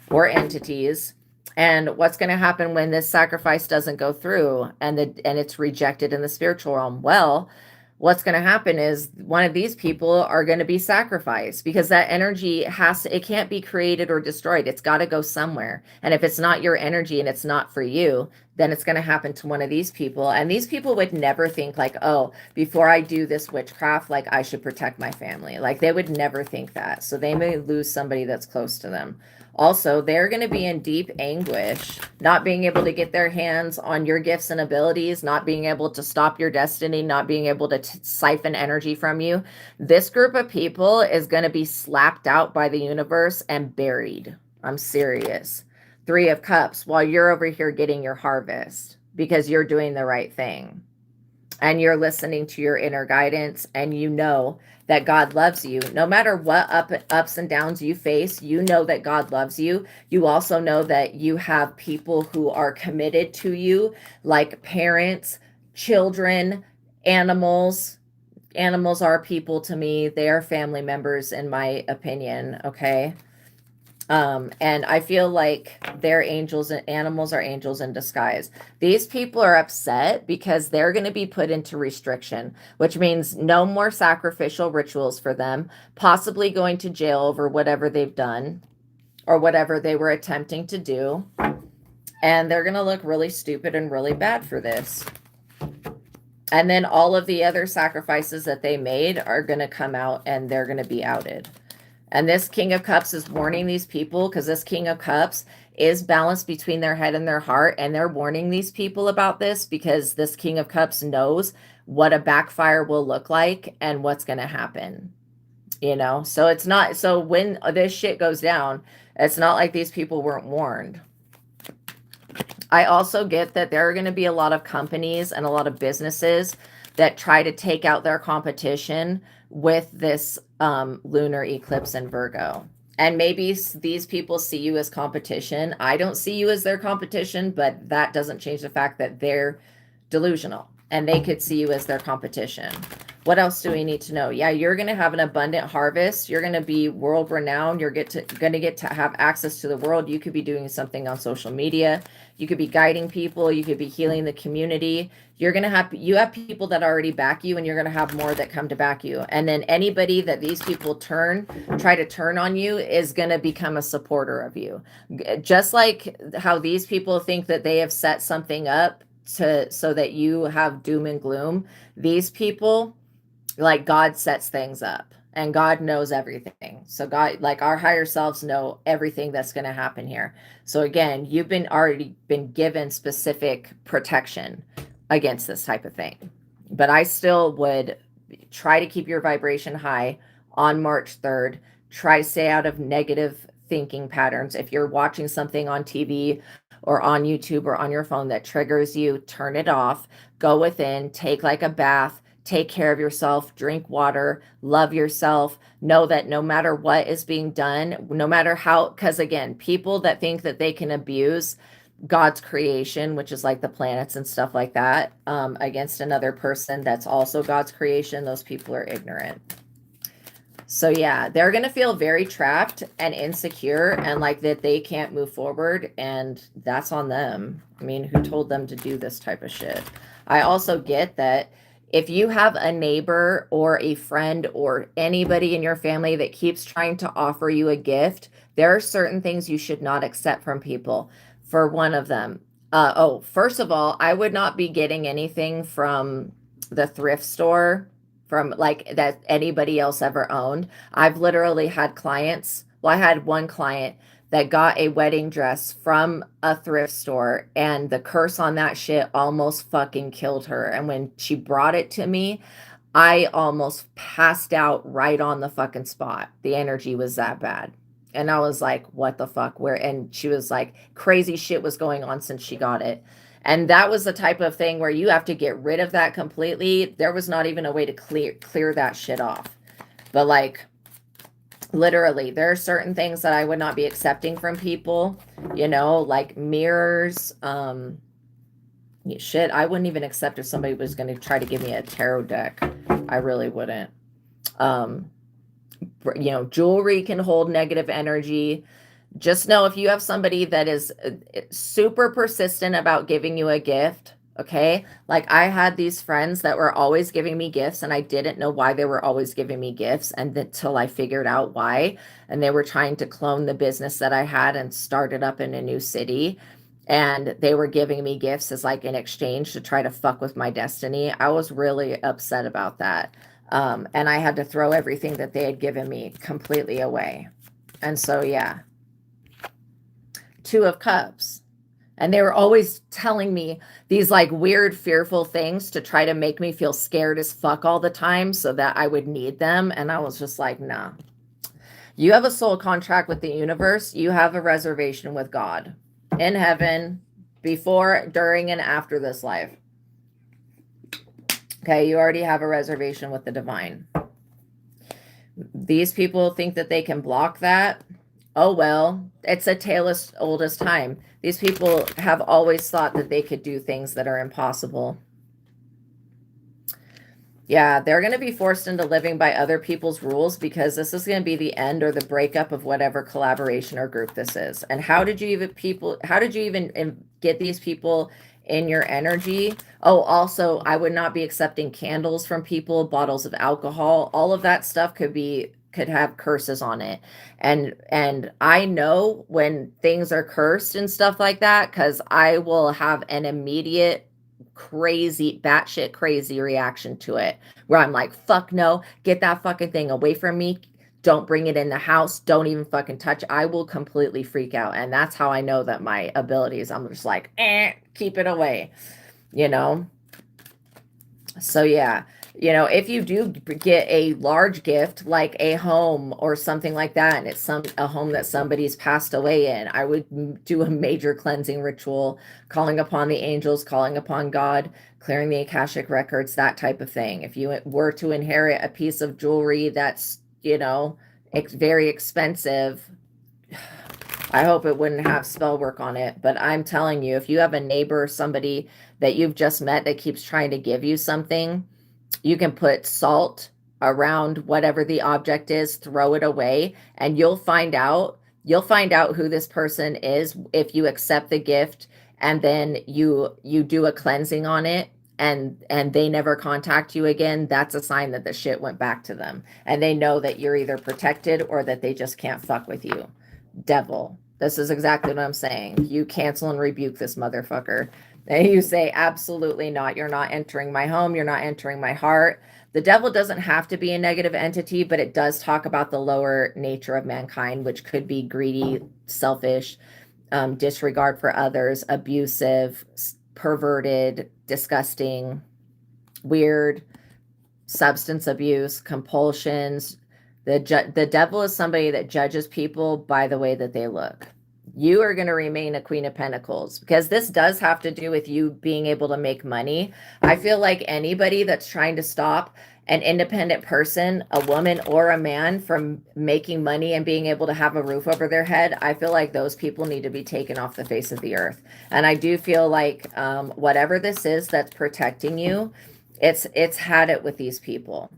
or entities. And what's going to happen when this sacrifice doesn't go through and it's rejected in the spiritual realm? Well, what's going to happen is one of these people are going to be sacrificed, because that energy it can't be created or destroyed. It's got to go somewhere. And if it's not your energy and it's not for you, then it's going to happen to one of these people. And these people would never think like, oh, before I do this witchcraft, like I should protect my family. Like they would never think that. So they may lose somebody that's close to them. Also, they're going to be in deep anguish, not being able to get their hands on your gifts and abilities, not being able to stop your destiny, not being able to siphon energy from you. This group of people is going to be slapped out by the universe and buried. I'm serious. Three of Cups, while you're over here getting your harvest because you're doing the right thing. and you're listening to your inner guidance, and you know that God loves you. No matter what ups and downs you face, you know that God loves you. You also know that you have people who are committed to you, like parents, children, animals. Animals are people to me. They are family members, in my opinion. Okay. And I feel like they're angels, and animals are angels in disguise. These people are upset because they're going to be put into restriction, which means no more sacrificial rituals for them, possibly going to jail over whatever they've done or whatever they were attempting to do. And they're going to look really stupid and really bad for this. And then all of the other sacrifices that they made are going to come out, and they're going to be outed. And this King of Cups is warning these people, because this King of Cups is balanced between their head and their heart. And they're warning these people about this because this King of Cups knows what a backfire will look like and what's going to happen. You know, so it's not, so when this shit goes down, it's not like these people weren't warned. I also get that there are going to be a lot of companies and a lot of businesses that try to take out their competition with this lunar eclipse in Virgo. And maybe these people see you as competition. I don't see you as their competition, but that doesn't change the fact that they're delusional and they could see you as their competition. What else do we need to know? Yeah, you're going to have an abundant harvest. You're going to be world renowned. You're going to get to have access to the world. You could be doing something on social media. You could be guiding people. You could be healing the community. You have people that already back you, and you're going to have more that come to back you. And then anybody that these people try to turn on you is going to become a supporter of you. Just like how these people think that they have set something up so that you have doom and gloom. These people, like, God sets things up, and God knows everything. So God, like, our higher selves know everything that's going to happen here. So again, you've already been given specific protection against this type of thing. But I still would try to keep your vibration high on March 3rd. Try to stay out of negative thinking patterns. If you're watching something on TV or on YouTube or on your phone that triggers you, turn it off. Go within, take like a bath, take care of yourself, drink water, love yourself. Know that no matter what is being done, no matter how, because again, people that think that they can abuse God's creation, which is like the planets and stuff like that, against another person that's also God's creation, those people are ignorant. So yeah, they're going to feel very trapped and insecure and like that they can't move forward, and that's on them. I mean, who told them to do this type of shit? I also get that if you have a neighbor or a friend or anybody in your family that keeps trying to offer you a gift, there are certain things you should not accept from people. For one of them, first of all, I would not be getting anything from the thrift store from like that anybody else ever owned. I've literally had clients. Well, I had one client that got a wedding dress from a thrift store, and the curse on that shit almost fucking killed her. And when she brought it to me, I almost passed out right on the fucking spot. The energy was that bad. And I was like, what the fuck? Where? And she was like, crazy shit was going on since she got it. And that was the type of thing where you have to get rid of that completely. There was not even a way to clear that shit off. But like, literally, there are certain things that I would not be accepting from people, you know, like mirrors. Shit, I wouldn't even accept if somebody was going to try to give me a tarot deck. I really wouldn't. You know, jewelry can hold negative energy. Just know if you have somebody that is super persistent about giving you a gift, okay? Like I had these friends that were always giving me gifts, and I didn't know why they were always giving me gifts, and until I figured out why. And they were trying to clone the business that I had and start it up in a new city. And they were giving me gifts as like an exchange to try to fuck with my destiny. I was really upset about that. And I had to throw everything that they had given me completely away. And so, yeah. Two of Cups. And they were always telling me these like weird, fearful things to try to make me feel scared as fuck all the time so that I would need them. And I was just like, nah. You have a soul contract with the universe. You have a reservation with God in heaven before, during, and after this life. Okay, you already have a reservation with the divine. These people think that they can block that. Oh, well, it's a tale as old as time. These people have always thought that they could do things that are impossible. Yeah, they're going to be forced into living by other people's rules because this is going to be the end or the breakup of whatever collaboration or group this is. And how did you even get these people in your energy? Oh, also, I would not be accepting candles from people, bottles of alcohol, all of that stuff could have curses on it. And I know when things are cursed and stuff like that, because I will have an immediate crazy, batshit crazy reaction to it, where I'm like, fuck no, get that fucking thing away from me. Don't bring it in the house. Don't even fucking touch it. I will completely freak out. And that's how I know that my abilities, I'm just like, keep it away, you know? So yeah, you know, if you do get a large gift like a home or something like that, and it's a home that somebody's passed away in, I would do a major cleansing ritual, calling upon the angels, calling upon God, clearing the Akashic records, that type of thing. If you were to inherit a piece of jewelry that's, you know, very expensive, I hope it wouldn't have spell work on it. But I'm telling you, if you have a neighbor or somebody that you've just met that keeps trying to give you something, you can put salt around whatever the object is, throw it away, and you'll find out who this person is if you accept the gift and then you do a cleansing on it, and they never contact you again. That's a sign that the shit went back to them, and they know that you're either protected or that they just can't fuck with you. Devil, this is exactly what I'm saying. You cancel and rebuke this motherfucker. And you say, absolutely not. You're not entering my home. You're not entering my heart. The devil doesn't have to be a negative entity, but it does talk about the lower nature of mankind, which could be greedy, selfish, disregard for others, abusive, perverted, disgusting, weird, substance abuse, compulsions. The devil is somebody that judges people by the way that they look. You are going to remain a Queen of Pentacles because this does have to do with you being able to make money. I feel like anybody that's trying to stop an independent person, a woman or a man, from making money and being able to have a roof over their head, I feel like those people need to be taken off the face of the earth. And I do feel like whatever this is that's protecting you, it's had it with these people.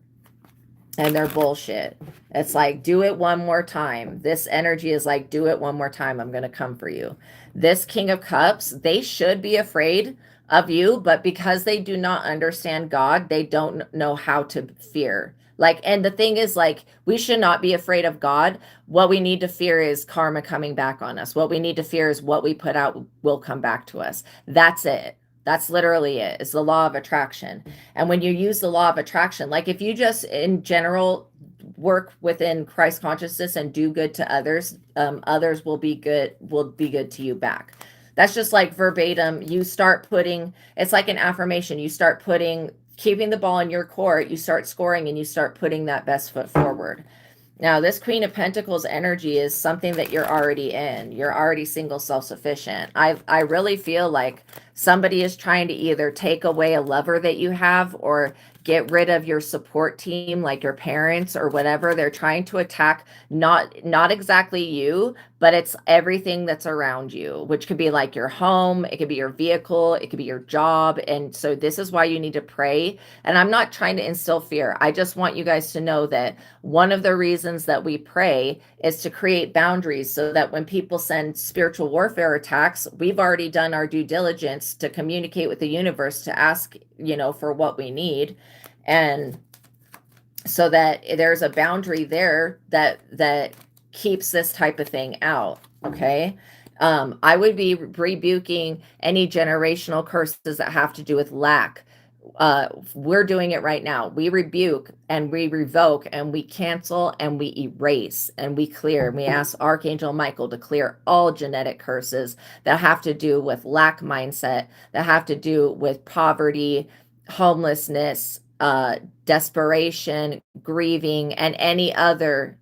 And they're bullshit. It's like, do it one more time. This energy is like, do it one more time. I'm going to come for you. This King of Cups, they should be afraid of you, but because they do not understand God, they don't know how to fear. Like, and the thing is, like, we should not be afraid of God. What we need to fear is karma coming back on us. What we need to fear is what we put out will come back to us. That's it. That's literally it. It's the law of attraction. And when you use the law of attraction, like if you just in general work within Christ consciousness and do good to others, others will be good to you back. That's just like verbatim. You start putting, it's like an affirmation. You start keeping the ball in your court, you start scoring, and you start putting that best foot forward. Now, this Queen of Pentacles energy is something that you're already in. You're already single, self-sufficient. I really feel like somebody is trying to either take away a lover that you have or get rid of your support team, like your parents or whatever. They're trying to attack not exactly you, but it's everything that's around you, which could be like your home, it could be your vehicle, it could be your job. And so this is why you need to pray. And I'm not trying to instill fear. I just want you guys to know that one of the reasons that we pray is to create boundaries so that when people send spiritual warfare attacks, we've already done our due diligence to communicate with the universe to ask, for what we need. And so that there's a boundary there that keeps this type of thing out. Okay. I would be rebuking any generational curses that have to do with lack. We're doing it right now. We rebuke and we revoke and we cancel and we erase and we clear. And we ask Archangel Michael to clear all genetic curses that have to do with lack mindset, that have to do with poverty, homelessness, desperation, grieving, and any other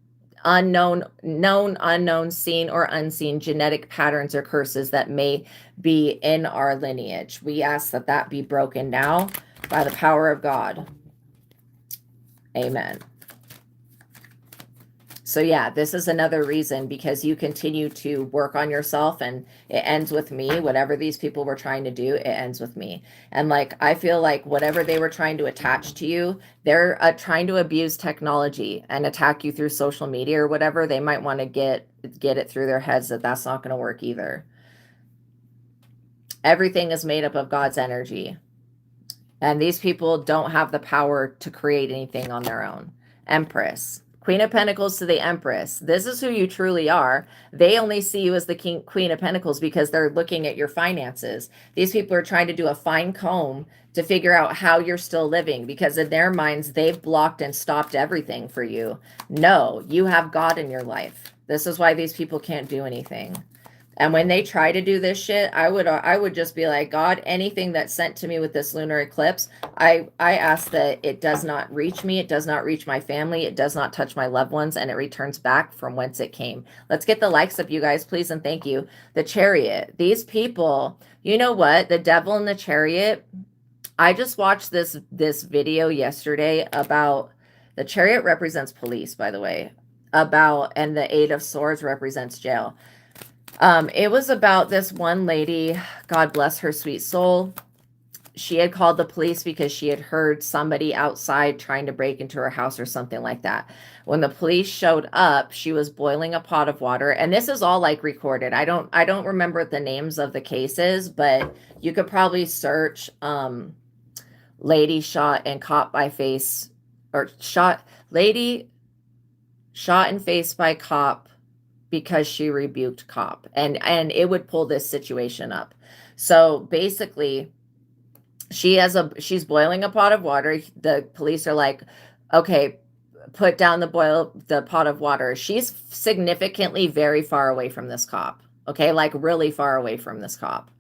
unknown, seen or unseen genetic patterns or curses that may be in our lineage. We ask that be broken now. by the power of God. Amen. So yeah, this is another reason, because you continue to work on yourself, and it ends with me. Whatever these people were trying to do, it ends with me. And like, I feel like whatever they were trying to attach to you, they're trying to abuse technology and attack you through social media or whatever. They might want to get it through their heads that that's not going to work either. Everything is made up of God's energy. And these people don't have the power to create anything on their own. Empress. Queen of Pentacles to the Empress. This is who you truly are. They only see you as the Queen of Pentacles because they're looking at your finances. These people are trying to do a fine comb to figure out how you're still living, because in their minds, they've blocked and stopped everything for you. No, you have God in your life. This is why these people can't do anything. And when they try to do this shit, I would just be like, God, anything that's sent to me with this lunar eclipse, I ask that it does not reach me. It does not reach my family. It does not touch my loved ones, and it returns back from whence it came. Let's get the likes up, you guys, please, and thank you. The Chariot. These people, you know what? The Devil in the Chariot. I just watched this video yesterday about, the Chariot represents police, by the way, and the Eight of Swords represents jail. It was about this one lady, God bless her sweet soul. She had called the police because she had heard somebody outside trying to break into her house or something like that. When the police showed up, she was boiling a pot of water, and this is all like recorded. I don't remember the names of the cases, but you could probably search lady shot and caught by face, or lady shot in face by cop because she rebuked cop, and it would pull this situation up. So basically, she's boiling a pot of water. The police are like, okay, put down the pot of water. She's significantly very far away from this cop. Okay, like really far away from this cop.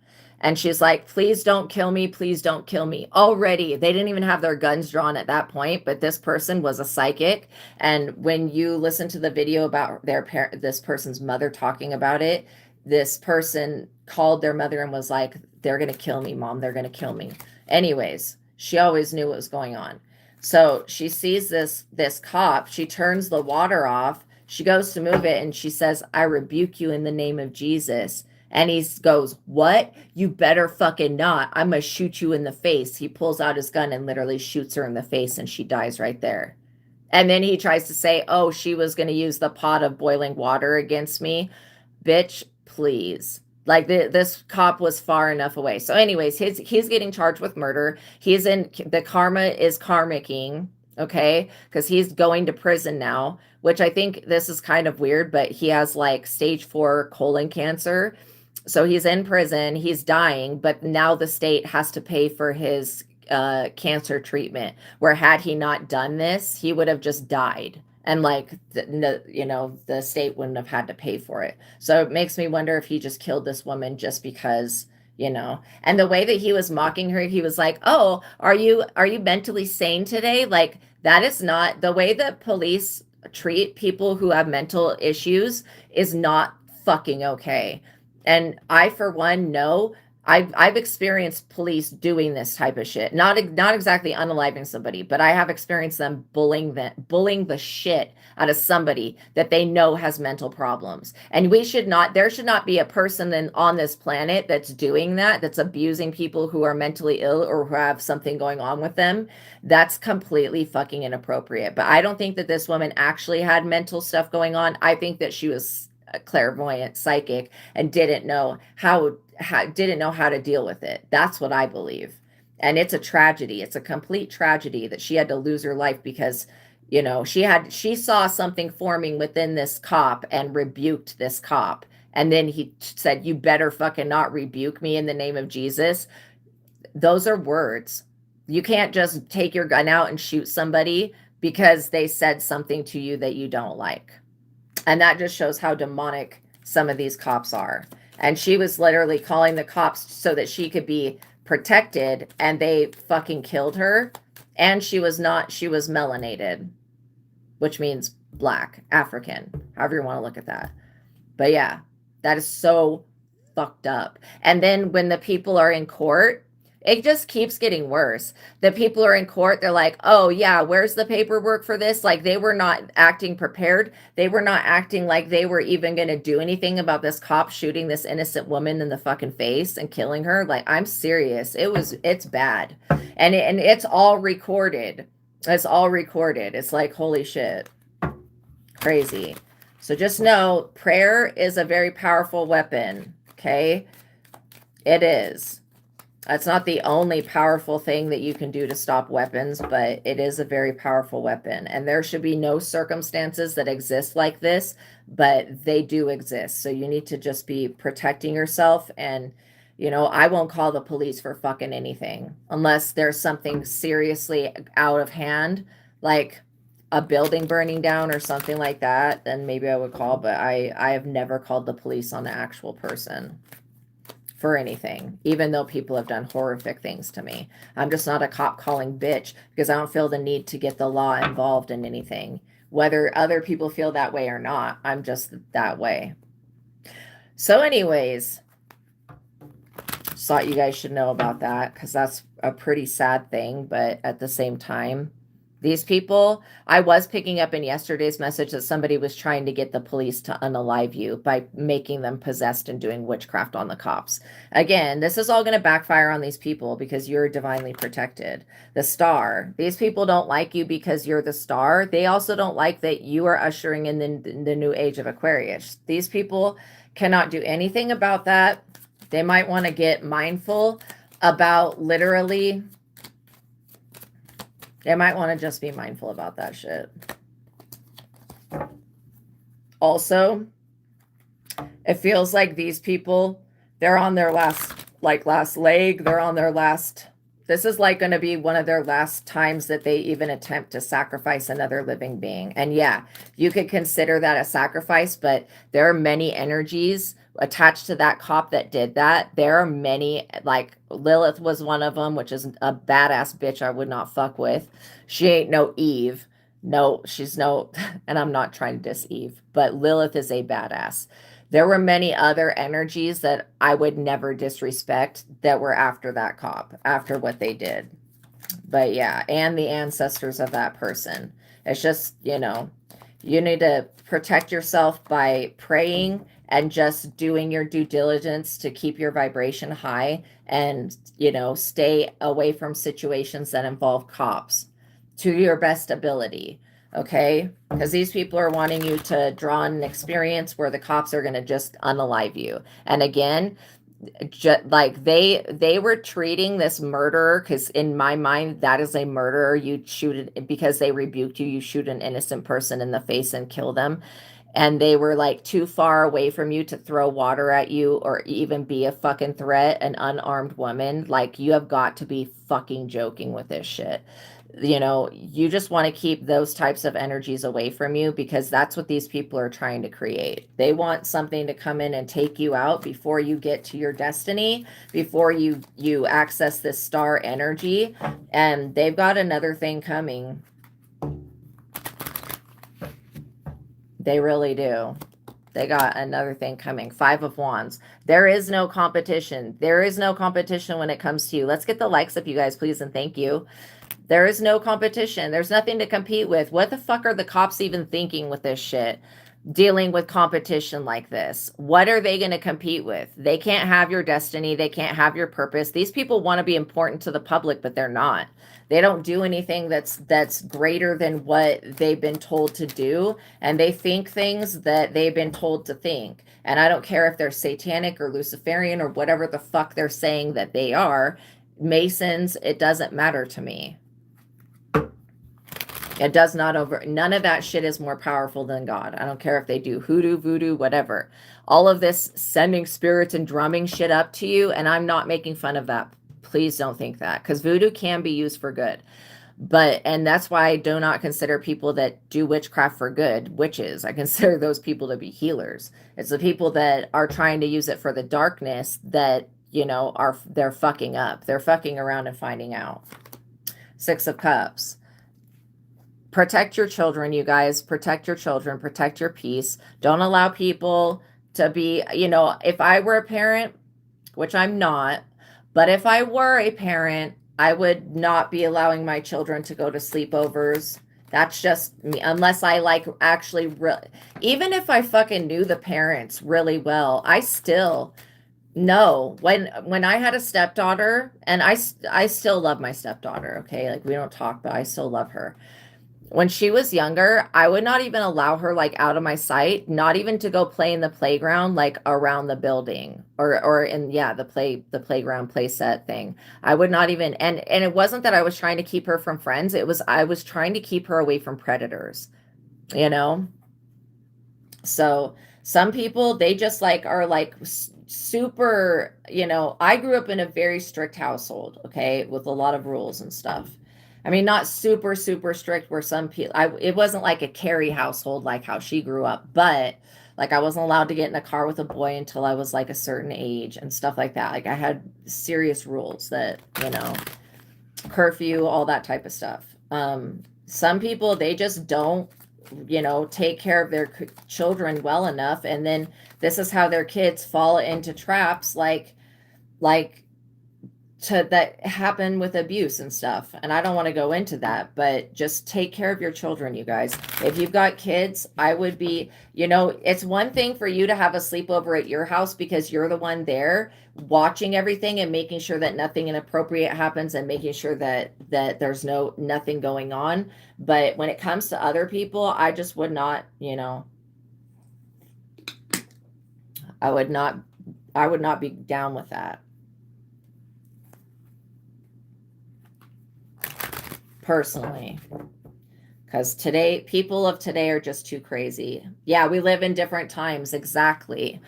And she's like, please don't kill me. Please don't kill me. Already, they didn't even have their guns drawn at that point, but this person was a psychic. And when you listen to the video about this person's mother talking about it, this person called their mother and was like, they're going to kill me, Mom. They're going to kill me. Anyways, she always knew what was going on. So she sees this cop. She turns the water off. She goes to move it, and she says, I rebuke you in the name of Jesus. And he goes, what? You better fucking not. I'm going to shoot you in the face. He pulls out his gun and literally shoots her in the face, and she dies right there. And then he tries to say, oh, she was going to use the pot of boiling water against me. Bitch, please. Like, this cop was far enough away. So anyways, he's getting charged with murder. The karma is karmicking, okay? Because he's going to prison now, which I think this is kind of weird, but he has like stage 4 colon cancer. So he's in prison, he's dying, but now the state has to pay for his cancer treatment, where had he not done this, he would have just died. And like, the state wouldn't have had to pay for it. So it makes me wonder if he just killed this woman just because, and the way that he was mocking her, he was like, oh, are you mentally sane today? Like, that is not the way that police treat people who have mental issues, is not fucking okay. And I, for one, know I've experienced police doing this type of shit. Not exactly unaliving somebody, but I have experienced them bullying the shit out of somebody that they know has mental problems. And there should not be a person on this planet that's doing that, that's abusing people who are mentally ill or who have something going on with them. That's completely fucking inappropriate. But I don't think that this woman actually had mental stuff going on. I think that she was a clairvoyant psychic and didn't know how to deal with it. That's what I believe. And it's a tragedy. It's a complete tragedy that she had to lose her life because, she saw something forming within this cop and rebuked this cop. And then he said, you better fucking not rebuke me in the name of Jesus. Those are words. You can't just take your gun out and shoot somebody because they said something to you that you don't like. And that just shows how demonic some of these cops are. And she was literally calling the cops so that she could be protected, and they fucking killed her. And she was melanated, which means black, African, however you want to look at that. But yeah, that is so fucked up. And then when the people are in court, It just keeps getting worse. The people are in court. They're like, oh, yeah, where's the paperwork for this? Like, they were not acting prepared. They were not acting like they were even going to do anything about this cop shooting this innocent woman in the fucking face and killing her. Like, I'm serious. It's bad. And it's all recorded. It's all recorded. It's like, holy shit. Crazy. So just know prayer is a very powerful weapon. Okay. It is. That's not the only powerful thing that you can do to stop weapons, but it is a very powerful weapon. And there should be no circumstances that exist like this, but they do exist. So you need to just be protecting yourself. And, you know, I won't call the police for fucking anything unless there's something seriously out of hand, like a building burning down or something like that. Then maybe I would call, but I have never called the police on the actual person for anything, even though people have done horrific things to me. I'm just not a cop calling bitch because I don't feel the need to get the law involved in anything, whether other people feel that way or not. I'm just that way. So anyways, just thought you guys should know about that because that's a pretty sad thing, but at the same time, these people, I was picking up in yesterday's message that somebody was trying to get the police to unalive you by making them possessed and doing witchcraft on the cops. Again, this is all going to backfire on these people because you're divinely protected. The star, these people don't like you because you're the star. They also don't like that you are ushering in the new age of Aquarius. These people cannot do anything about that. They might want to get mindful about literally... They might want to just be mindful about that shit. Also, it feels like these people, they're on their last leg. They're on their last, this is like going to be one of their last times that they even attempt to sacrifice another living being. And yeah, you could consider that a sacrifice, but there are many energies attached to that cop that did that. There are many, like Lilith was one of them, which is a badass bitch I would not fuck with. She ain't no Eve. No, she's no, and I'm not trying to diss Eve, but Lilith is a badass. There were many other energies that I would never disrespect that were after that cop, after what they did. But yeah, and the ancestors of that person. It's just, you know, you need to protect yourself by praying and just doing your due diligence to keep your vibration high and, you know, stay away from situations that involve cops to your best ability. Okay? Because these people are wanting you to draw on an experience where the cops are going to just unalive you. And again, like they were treating this murderer, because in my mind that is a murderer. You shoot it because they rebuked you. You shoot an innocent person in the face and kill them, and they were like too far away from you to throw water at you or even be a fucking threat. An unarmed woman, like, you have got to be fucking joking with this shit. You know, you just want to keep those types of energies away from you, because that's what these people are trying to create. They want something to come in and take you out before you get to your destiny, before you access this star energy. And they've got another thing coming. They really do. They got another thing coming. 5 of Wands. There is no competition. There is no competition when it comes to you. Let's get the likes up, you guys, please, and thank you. There is no competition. There's nothing to compete with. What the fuck are the cops even thinking with this shit? Dealing with competition like this. What are they going to compete with? They can't have your destiny. They can't have your purpose. These people want to be important to the public, but they're not. They don't do anything that's greater than what they've been told to do. And they think things that they've been told to think. And I don't care if they're satanic or Luciferian or whatever the fuck they're saying that they are. Masons, it doesn't matter to me. It does not none of that shit is more powerful than God. I don't care if they do hoodoo, voodoo, whatever. All of this sending spirits and drumming shit up to you, and I'm not making fun of that. Please don't think that, because voodoo can be used for good. And that's why I do not consider people that do witchcraft for good witches. I consider those people to be healers. It's the people that are trying to use it for the darkness that, you know, they're fucking up. They're fucking around and finding out. 6 of Cups. Protect your children, you guys. Protect your children. Protect your peace. Don't allow people to be, you know, if I were a parent, which I'm not, But if I were a parent, I would not be allowing my children to go to sleepovers. That's just me, unless I like actually even if I fucking knew the parents really well, I still no. When I had a stepdaughter, and I still love my stepdaughter, okay? Like we don't talk, but I still love her. When she was younger, I would not even allow her like out of my sight, not even to go play in the playground like around the building or in yeah, the playground play set thing. I would not even, and it wasn't that I was trying to keep her from friends. It was I was trying to keep her away from predators, you know? So some people they just like are like super, I grew up in a very strict household, okay, with a lot of rules and stuff. I mean, not super, super strict where some people, it wasn't like a Carrie household like how she grew up, but like I wasn't allowed to get in a car with a boy until I was like a certain age and stuff like that. Like I had serious rules that, curfew, all that type of stuff. Some people, they just don't, take care of their children well enough. And then this is how their kids fall into traps like to that happen with abuse and stuff. And I don't want to go into that, but just take care of your children, you guys. If you've got kids, I would be, it's one thing for you to have a sleepover at your house because you're the one there watching everything and making sure that nothing inappropriate happens and making sure that there's nothing going on. But when it comes to other people, I just would not, I would not be down with that. Personally, because people of today are just too crazy. Yeah, we live in different times. Exactly.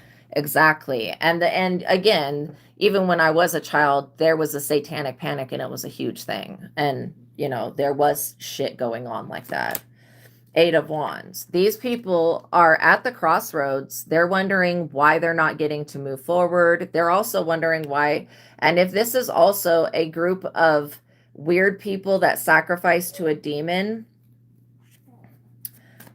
And again, even when I was a child, there was a satanic panic and it was a huge thing. And, there was shit going on like that. Eight of Wands. These people are at the crossroads. They're wondering why they're not getting to move forward. They're also wondering why. And if this is also a group of weird people that sacrifice to a demon,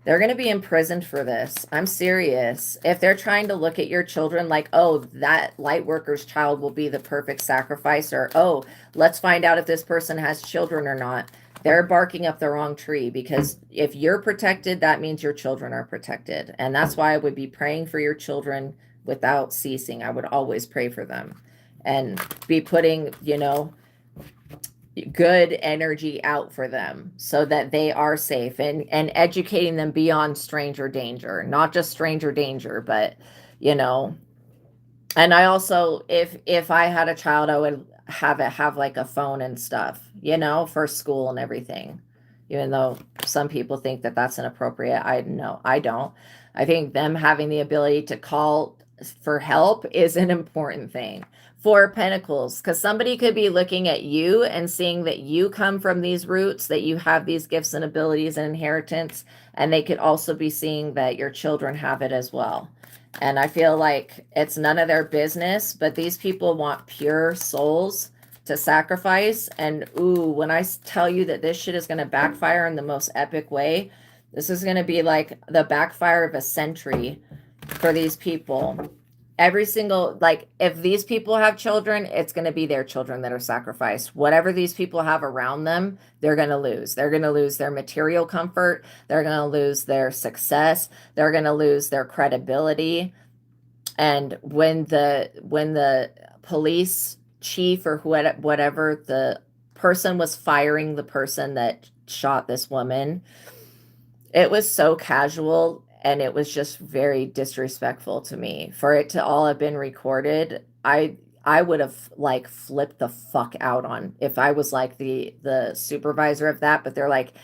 they're going to be imprisoned for this. I'm serious. If they're trying to look at your children like, oh, that light worker's child will be the perfect sacrifice, or, oh, let's find out if this person has children or not, they're barking up the wrong tree, because if you're protected, that means your children are protected. And that's why I would be praying for your children without ceasing. I would always pray for them and be putting, good energy out for them so that they are safe, and educating them beyond stranger danger, not just stranger danger, but and I also, if I had a child, I would have like a phone and stuff, for school and everything, even though some people think that that's inappropriate. I don't. I think them having the ability to call for help is an important thing. Four of Pentacles, because somebody could be looking at you and seeing that you come from these roots, that you have these gifts and abilities and inheritance, and they could also be seeing that your children have it as well. And I feel like it's none of their business, but these people want pure souls to sacrifice. And ooh, when I tell you that this shit is going to backfire in the most epic way, this is going to be like the backfire of a century for these people. Every single, like, if these people have children, it's going to be their children that are sacrificed. Whatever these people have around them, they're going to lose. They're going to lose their material comfort. They're going to lose their success. They're going to lose their credibility. And when the police chief or whatever, the person was firing the person that shot this woman, it was so casual. And it was just very disrespectful to me for it to all have been recorded. I would have like flipped the fuck out on if I was like the supervisor of that, but they're like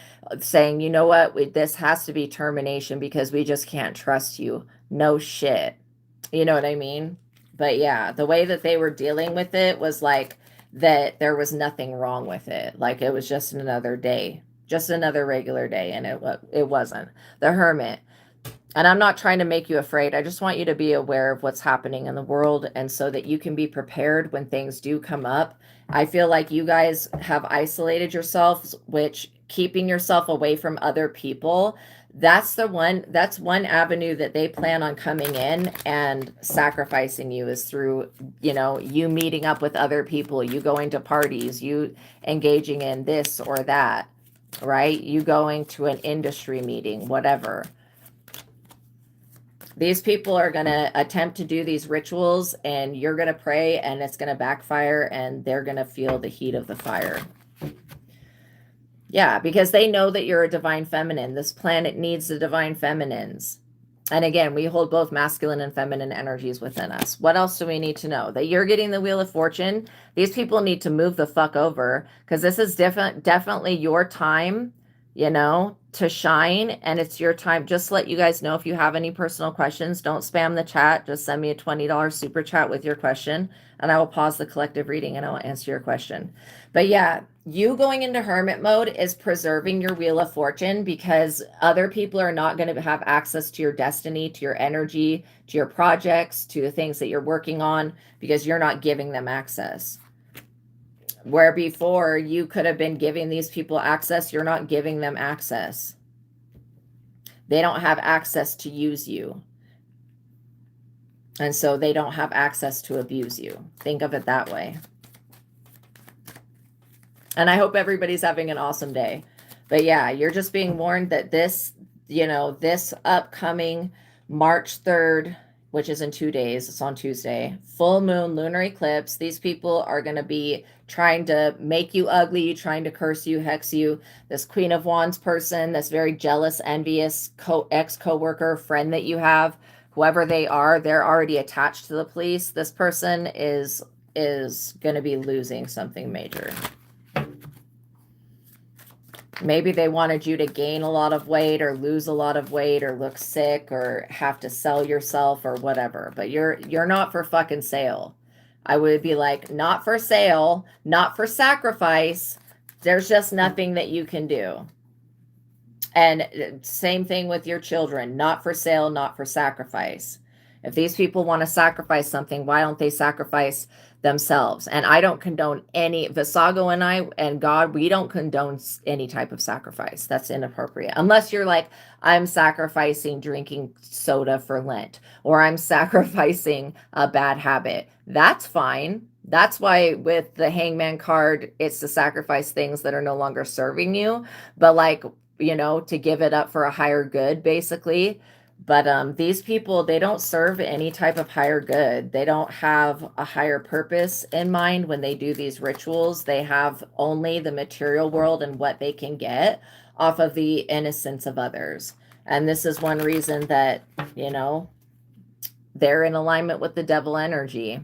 saying, you know what, this has to be termination because we just can't trust you. No shit. You know what I mean? But yeah, the way that they were dealing with it was like that there was nothing wrong with it. Like it was just another day, just another regular day. And it wasn't. The Hermit. And I'm not trying to make you afraid. I just want you to be aware of what's happening in the world, and so that you can be prepared when things do come up. I feel like you guys have isolated yourselves, which keeping yourself away from other people, That's one avenue that they plan on coming in and sacrificing you, is through, you meeting up with other people, you going to parties, you engaging in this or that, right? You going to an industry meeting, whatever. These people are going to attempt to do these rituals, and you're going to pray, and it's going to backfire, and they're going to feel the heat of the fire. Yeah, because they know that you're a divine feminine. This planet needs the divine feminines. And again, we hold both masculine and feminine energies within us. What else do we need to know? That you're getting the Wheel of Fortune. These people need to move the fuck over, because this is definitely your time, to shine. And it's your time. Just to let you guys know, if you have any personal questions, don't spam the chat. Just send me a $20 super chat with your question, and I will pause the collective reading and I will answer your question. But yeah, you going into hermit mode is preserving your Wheel of Fortune, because other people are not going to have access to your destiny, to your energy, to your projects, to the things that you're working on, because you're not giving them access. Where before you could have been giving these people access, you're not giving them access. They don't have access to use you. And so they don't have access to abuse you. Think of it that way. And I hope everybody's having an awesome day. But yeah, you're just being warned that this, this upcoming March 3rd, which is in 2 days, it's on Tuesday, full moon, lunar eclipse, these people are going to be trying to make you ugly, trying to curse you, hex you. This Queen of Wands person, this very jealous, envious ex-coworker, friend that you have, whoever they are, they're already attached to the police. This person is going to be losing something major. Maybe they wanted you to gain a lot of weight or lose a lot of weight or look sick or have to sell yourself or whatever. But you're not for fucking sale. I would be like, not for sale, not for sacrifice. There's just nothing that you can do. And same thing with your children. Not for sale, not for sacrifice. If these people want to sacrifice something, why don't they sacrifice themselves? And I don't condone any, Vassago and I and God, we don't condone any type of sacrifice. That's inappropriate. Unless you're like, I'm sacrificing drinking soda for Lent, or I'm sacrificing a bad habit. That's fine. That's why with the Hangman card, it's to sacrifice things that are no longer serving you, but like, to give it up for a higher good, basically. But these people, they don't serve any type of higher good. They don't have a higher purpose in mind when they do these rituals. They have only the material world and what they can get off of the innocence of others. And this is one reason that, they're in alignment with the devil energy.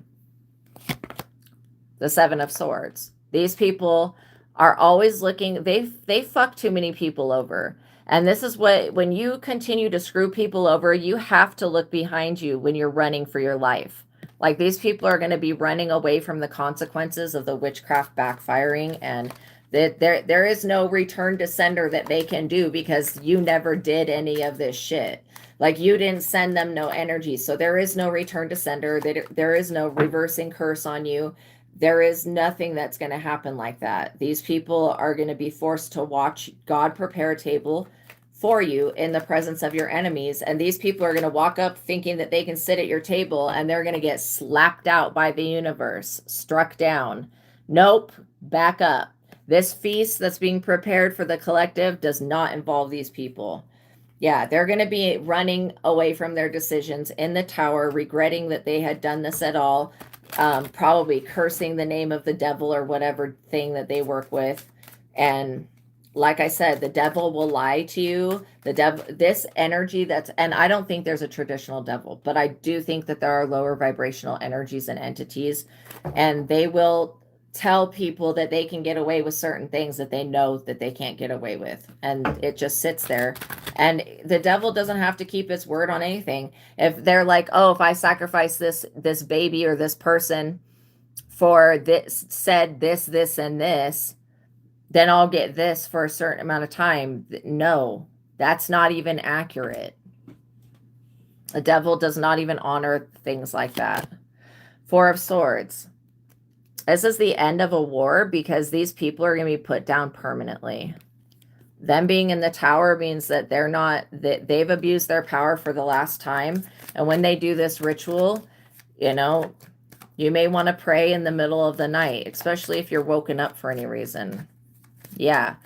The Seven of Swords. These people are always looking, they fuck too many people over. And this is when you continue to screw people over, you have to look behind you when you're running for your life. Like, these people are going to be running away from the consequences of the witchcraft backfiring, and there is no return to sender that they can do, because you never did any of this shit. Like, you didn't send them no energy. So there is no return to sender. There is no reversing curse on you. There is nothing that's going to happen like that. These people are going to be forced to watch God prepare a table for you in the presence of your enemies. And these people are going to walk up thinking that they can sit at your table, and they're going to get slapped out by the universe, struck down. Nope, back up. This feast that's being prepared for the collective does not involve these people. Yeah, they're going to be running away from their decisions in the tower, regretting that they had done this at all. Probably cursing the name of the devil or whatever thing that they work with. And like I said, the devil will lie to you. The devil, this energy and I don't think there's a traditional devil, but I do think that there are lower vibrational energies and entities, and they will tell people that they can get away with certain things that they know that they can't get away with. And it just sits there. And the devil doesn't have to keep its word on anything. If they're like, oh, if I sacrifice this baby or this person for this, said this, and this, then I'll get this for a certain amount of time. No, that's not even accurate. The devil does not even honor things like that. Four of Swords. This is the end of a war, because these people are going to be put down permanently. Them being in the tower means that they've abused their power for the last time. And when they do this ritual, you know, you may want to pray in the middle of the night, especially if you're woken up for any reason. Yeah.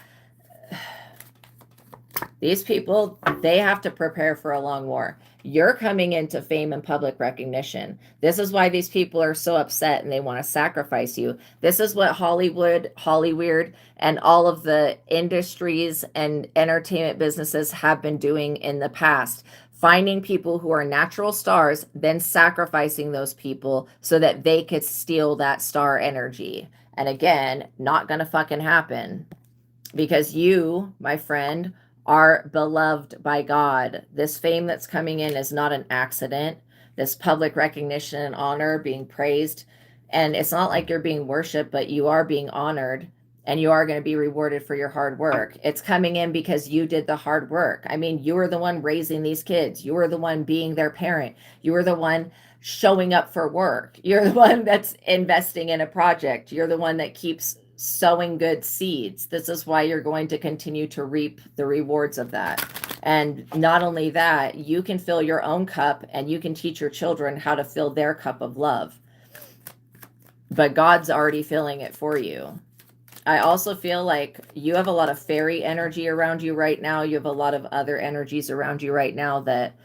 These people, they have to prepare for a long war. You're coming into fame and public recognition. This is why these people are so upset and they want to sacrifice you. This is what Hollywood, and all of the industries and entertainment businesses have been doing in the past. Finding people who are natural stars, then sacrificing those people so that they could steal that star energy. And again, not going to fucking happen. Because you, my friend, are beloved by God. This fame that's coming in is not an accident. This public recognition and honor, being praised. And it's not like you're being worshiped, but you are being honored and you are going to be rewarded for your hard work. It's coming in because you did the hard work. I mean, you were the one raising these kids. You were the one being their parent. You were the one showing up for work. You're the one that's investing in a project. You're the one that keeps sowing good seeds. This is why you're going to continue to reap the rewards of that. And not only that, you can fill your own cup and you can teach your children how to fill their cup of love. But God's already filling it for you. I also feel like you have a lot of fairy energy around you right now. You have a lot of other energies around you right now that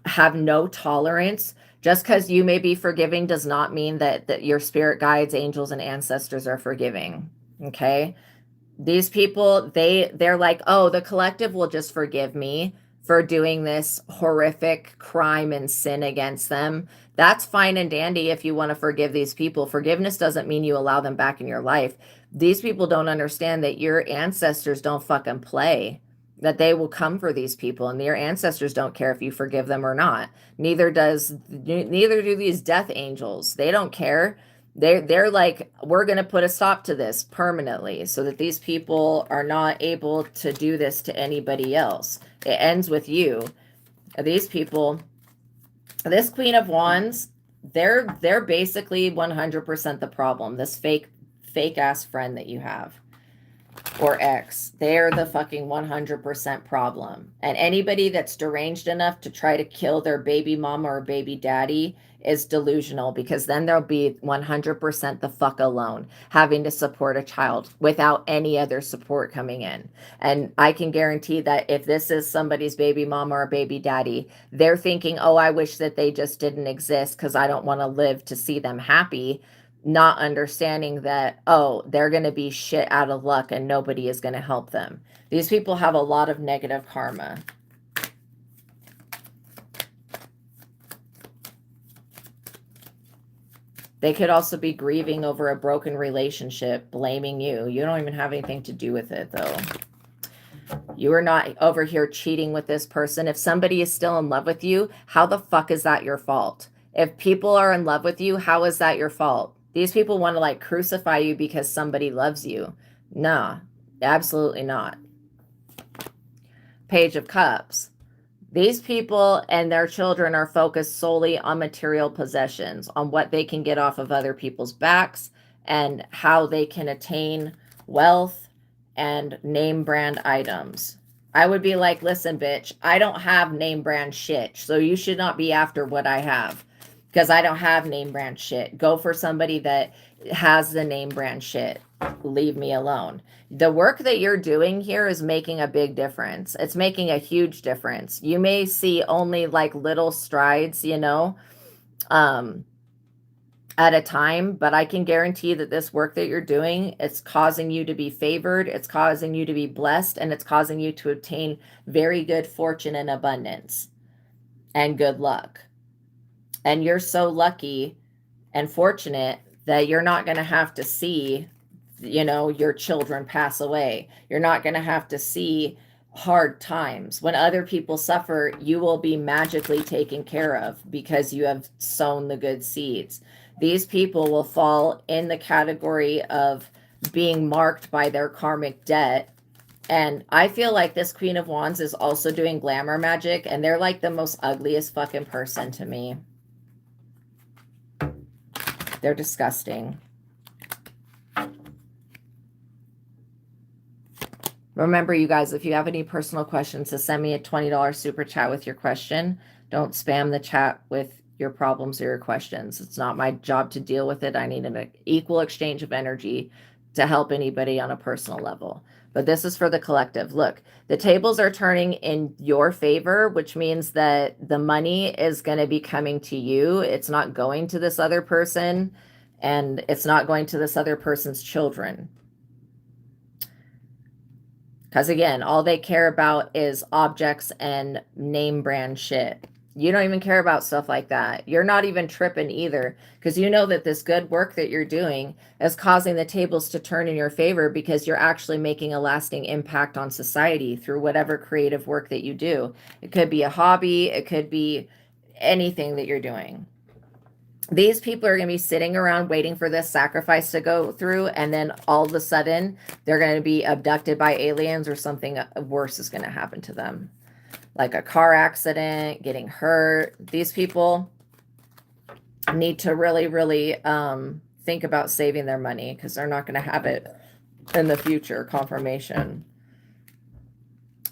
have no tolerance. Just because you may be forgiving does not mean that your spirit guides, angels, and ancestors are forgiving. Okay? These people, they're like, oh, the collective will just forgive me for doing this horrific crime and sin against them. That's fine and dandy if you want to forgive these people. Forgiveness doesn't mean you allow them back in your life. These people don't understand that your ancestors don't fucking play. That they will come for these people, and your ancestors don't care if you forgive them or not. Neither do these death angels. They don't care. They're like, we're going to put a stop to this permanently so that these people are not able to do this to anybody else. It ends with you. These people, this Queen of Wands, they're basically 100% the problem. This fake ass friend that you have, or ex, they're the fucking 100% problem. And anybody that's deranged enough to try to kill their baby mama or baby daddy is delusional, because then they'll be 100% the fuck alone, having to support a child without any other support coming in. And I can guarantee that if this is somebody's baby mama or baby daddy, they're thinking, oh, I wish that they just didn't exist because I don't want to live to see them happy. Not understanding that, oh, they're going to be shit out of luck and nobody is going to help them. These people have a lot of negative karma. They could also be grieving over a broken relationship, blaming you. You don't even have anything to do with it, though. You are not over here cheating with this person. If somebody is still in love with you, how the fuck is that your fault? If people are in love with you, how is that your fault? These people want to like crucify you because somebody loves you. Nah, absolutely not. Page of Cups. These people and their children are focused solely on material possessions, on what they can get off of other people's backs and how they can attain wealth and name brand items. I would be like, listen, bitch, I don't have name brand shit, so you should not be after what I have, because I don't have name brand shit. Go for somebody that has the name brand shit. Leave me alone. The work that you're doing here is making a big difference. It's making a huge difference. You may see only like little strides, you know, at a time, but I can guarantee that this work that you're doing, it's causing you to be favored, it's causing you to be blessed, and it's causing you to obtain very good fortune and abundance and good luck. And you're so lucky and fortunate that you're not going to have to see, you know, your children pass away. You're not going to have to see hard times. When other people suffer, you will be magically taken care of because you have sown the good seeds. These people will fall in the category of being marked by their karmic debt. And I feel like this Queen of Wands is also doing glamour magic, and they're like the most ugliest fucking person to me. They're disgusting. Remember, you guys, if you have any personal questions, to send me a $20 super chat with your question. Don't spam the chat with your problems or your questions. It's not my job to deal with it. I need an equal exchange of energy to help anybody on a personal level. But this is for the collective. Look, the tables are turning in your favor, which means that the money is going to be coming to you. It's not going to this other person, and it's not going to this other person's children. Because again, all they care about is objects and name brand shit. You don't even care about stuff like that. You're not even tripping either, because you know that this good work that you're doing is causing the tables to turn in your favor, because you're actually making a lasting impact on society through whatever creative work that you do. It could be a hobby, it could be anything that you're doing. These people are going to be sitting around waiting for this sacrifice to go through, and then all of a sudden they're going to be abducted by aliens, or something worse is going to happen to them, like a car accident, getting hurt. These people need to really, really think about saving their money, because they're not going to have it in the future. Confirmation.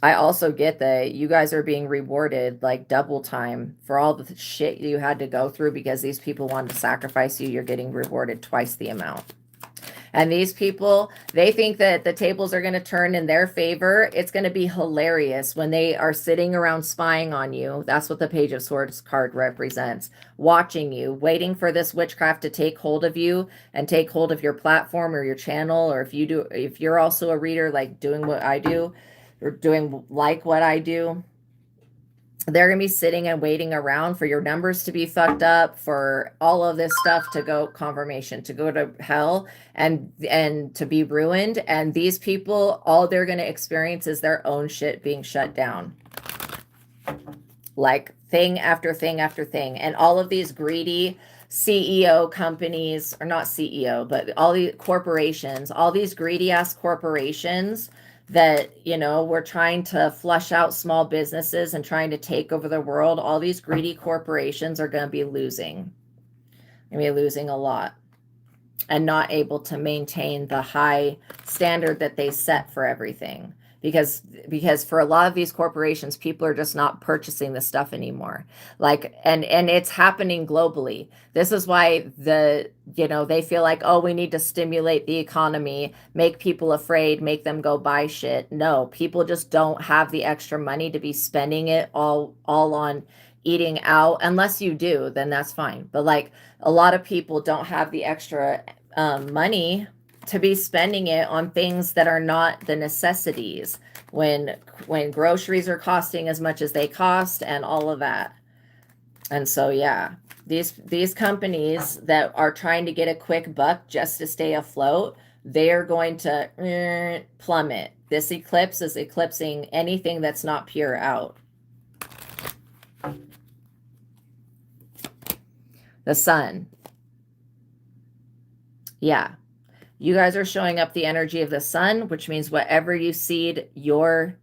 I also get that you guys are being rewarded like double time for all the shit you had to go through, because these people wanted to sacrifice you. You're getting rewarded twice the amount. And these people, they think that the tables are going to turn in their favor. It's going to be hilarious when they are sitting around spying on you. That's what the Page of Swords card represents. Watching you, waiting for this witchcraft to take hold of you and take hold of your platform or your channel. Or if you're also a reader, like doing what I do, or doing like what I do, they're going to be sitting and waiting around for your numbers to be fucked up, for all of this stuff to go, confirmation, to go to hell and to be ruined. And these people, all they're going to experience is their own shit being shut down. Like thing after thing after thing. And all of these greedy CEO companies, or not CEO, but all the corporations, all these greedy ass corporations that, you know, we're trying to flush out small businesses and trying to take over the world. All these greedy corporations are going to be losing. Going to be losing a lot, and not able to maintain the high standard that they set for everything. Because for a lot of these corporations, people are just not purchasing this stuff anymore. Like, and it's happening globally. This is why they feel like, oh, we need to stimulate the economy, make people afraid, make them go buy shit. No, people just don't have the extra money to be spending it all on eating out. Unless you do, then that's fine. But like, a lot of people don't have the extra money to be spending it on things that are not the necessities, when groceries are costing as much as they cost and all of that. And so, yeah, these companies that are trying to get a quick buck just to stay afloat, they're going to plummet. This eclipse is eclipsing anything that's not pure out. The sun. Yeah. You guys are showing up the energy of the sun, which means whatever you seed your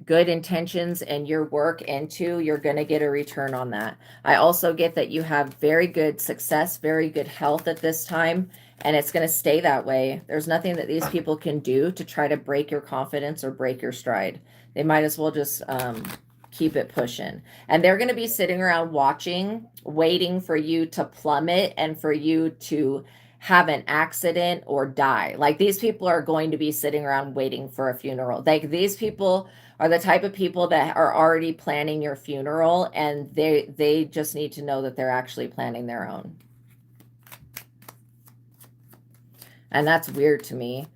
good intentions and your work into, you're going to get a return on that. I also get that you have very good success, very good health at this time, and it's going to stay that way. There's nothing that these people can do to try to break your confidence or break your stride. They might as well just keep it pushing. And they're going to be sitting around watching, waiting for you to plummet and for you to have an accident or die. Like, these people are going to be sitting around waiting for a funeral. Like, these people are the type of people that are already planning your funeral, and they just need to know that they're actually planning their own. And that's weird to me,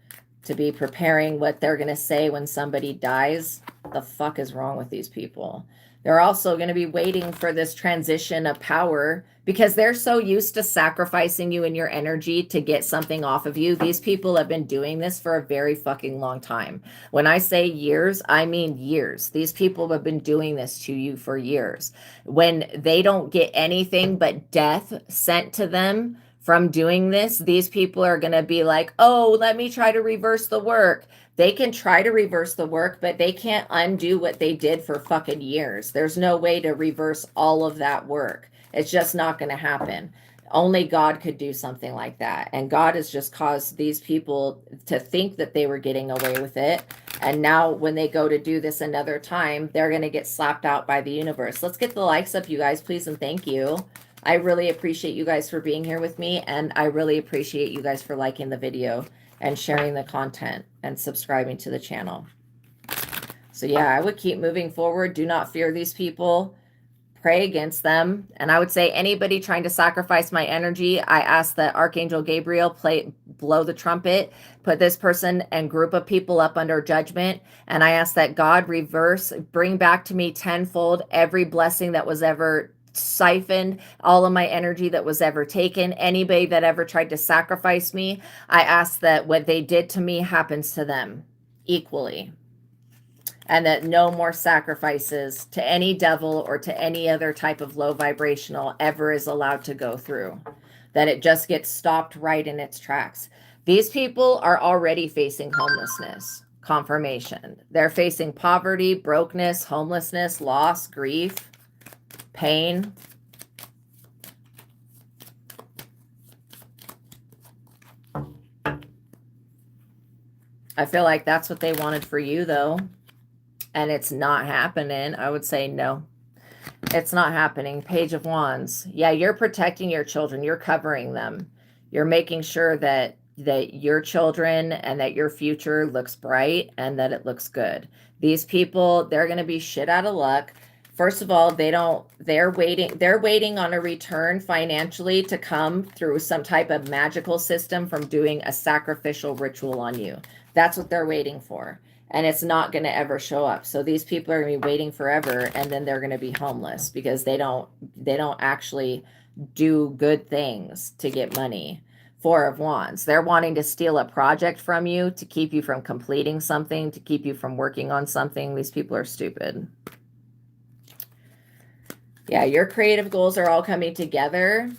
to be preparing what they're going to say when somebody dies. The fuck is wrong with these people? They're also going to be waiting for this transition of power, because they're so used to sacrificing you and your energy to get something off of you. These people have been doing this for a very fucking long time. When I say years, I mean years. These people have been doing this to you for years. When they don't get anything but death sent to them from doing this, these people are going to be like, oh, let me try to reverse the work. They can try to reverse the work, but they can't undo what they did for fucking years. There's no way to reverse all of that work. It's just not going to happen. Only God could do something like that. And God has just caused these people to think that they were getting away with it. And now when they go to do this another time, they're going to get slapped out by the universe. Let's get the likes up, you guys, please, and thank you. I really appreciate you guys for being here with me, and I really appreciate you guys for liking the video and sharing the content and subscribing to the channel. So yeah, I would keep moving forward. Do not fear these people. Pray against them. And I would say anybody trying to sacrifice my energy, I ask that Archangel Gabriel blow the trumpet, put this person and group of people up under judgment. And I ask that God bring back to me tenfold every blessing that was ever siphoned, all of my energy that was ever taken, anybody that ever tried to sacrifice me. I ask that what they did to me happens to them equally. And that no more sacrifices to any devil or to any other type of low vibrational ever is allowed to go through. That it just gets stopped right in its tracks. These people are already facing homelessness. Confirmation. They're facing poverty, brokenness, homelessness, loss, grief, pain. I feel like that's what they wanted for you, though. And it's not happening. I would say no. It's not happening. Page of Wands. Yeah, you're protecting your children. You're covering them. You're making sure that your children and that your future looks bright and that it looks good. These people, they're going to be shit out of luck. First of all, they're waiting on a return financially to come through some type of magical system from doing a sacrificial ritual on you. That's what they're waiting for. And it's not going to ever show up. So these people are going to be waiting forever, and then they're going to be homeless because they don't actually do good things to get money. Four of Wands. They're wanting to steal a project from you, to keep you from completing something, to keep you from working on something. These people are stupid. Yeah, your creative goals are all coming together.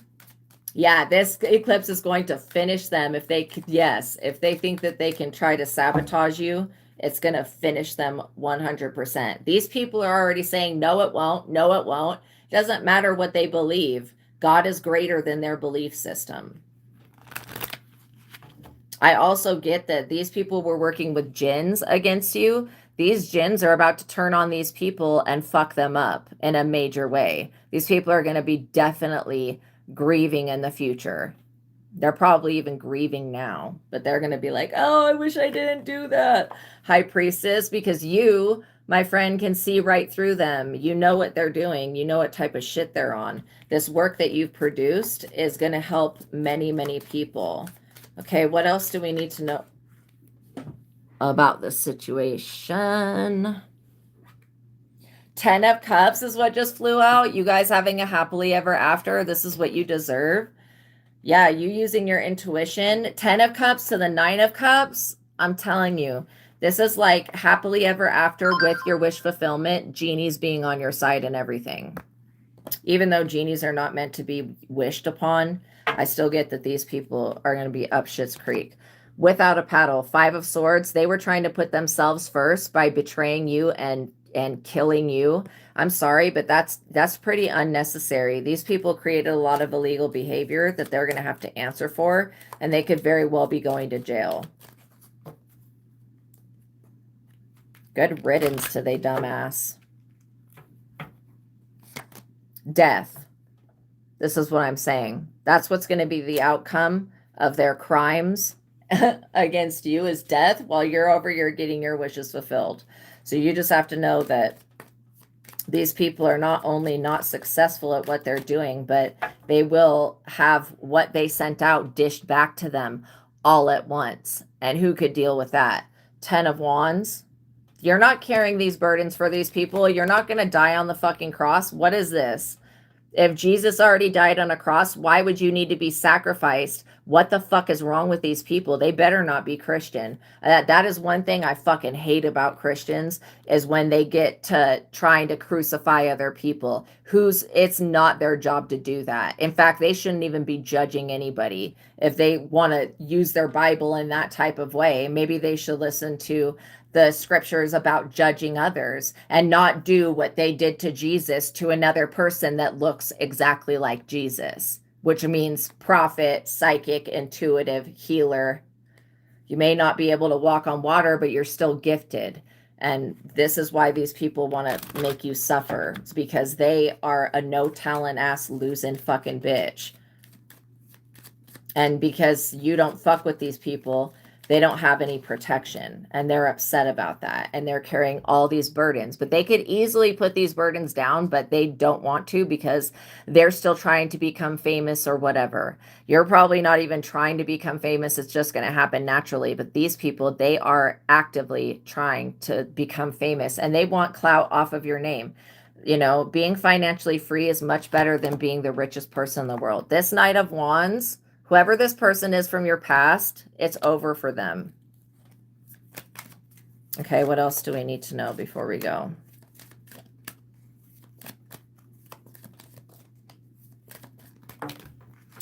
Yeah, this eclipse is going to finish them if they think that they can try to sabotage you. It's going to finish them 100%. These people are already saying, no, it won't. No, it won't. Doesn't matter what they believe. God is greater than their belief system. I also get that these people were working with jinns against you. These jinns are about to turn on these people and fuck them up in a major way. These people are going to be definitely grieving in the future. They're probably even grieving now, but they're going to be like, oh, I wish I didn't do that. High Priestess, because you, my friend, can see right through them. You know what they're doing. You know what type of shit they're on. This work that you've produced is going to help many, many people. Okay, what else do we need to know about the situation? 10 of Cups is what just flew out. You guys having a happily ever after. This is what you deserve. Yeah, you using your intuition. 10 of Cups to the 9 of Cups. I'm telling you, this is like happily ever after with your wish fulfillment. Genies being on your side and everything. Even though genies are not meant to be wished upon, I still get that these people are going to be up shit's creek. Without a paddle. 5 of Swords. They were trying to put themselves first by betraying you and killing you. I'm sorry, but that's pretty unnecessary. These people created a lot of illegal behavior that they're going to have to answer for, and they could very well be going to jail. Good riddance to they dumbass. Death. This is what I'm saying. That's what's going to be the outcome of their crimes against you, is death, while you're over here getting your wishes fulfilled. So you just have to know that these people are not only not successful at what they're doing, but they will have what they sent out dished back to them all at once. And who could deal with that? 10 of Wands. You're not carrying these burdens for these people. You're not going to die on the fucking cross. What is this? If Jesus already died on a cross, why would you need to be sacrificed? What the fuck is wrong with these people? They better not be Christian. That is one thing I fucking hate about Christians, is when they get to trying to crucify other people. It's not their job to do that. In fact, they shouldn't even be judging anybody. If they want to use their Bible in that type of way, maybe they should listen to the scriptures about judging others and not do what they did to Jesus to another person that looks exactly like Jesus. which means prophet, psychic, intuitive, healer. You may not be able to walk on water, but you're still gifted. And this is why these people want to make you suffer. It's because they are a no talent ass losing fucking bitch. And because you don't fuck with these people, they don't have any protection. And they're upset about that. And they're carrying all these burdens. But they could easily put these burdens down, but they don't want to because they're still trying to become famous or whatever. You're probably not even trying to become famous. It's just going to happen naturally. But these people, they are actively trying to become famous. And they want clout off of your name. You know, being financially free is much better than being the richest person in the world. This Knight of Wands, whoever this person is from your past, it's over for them. Okay, what else do we need to know before we go?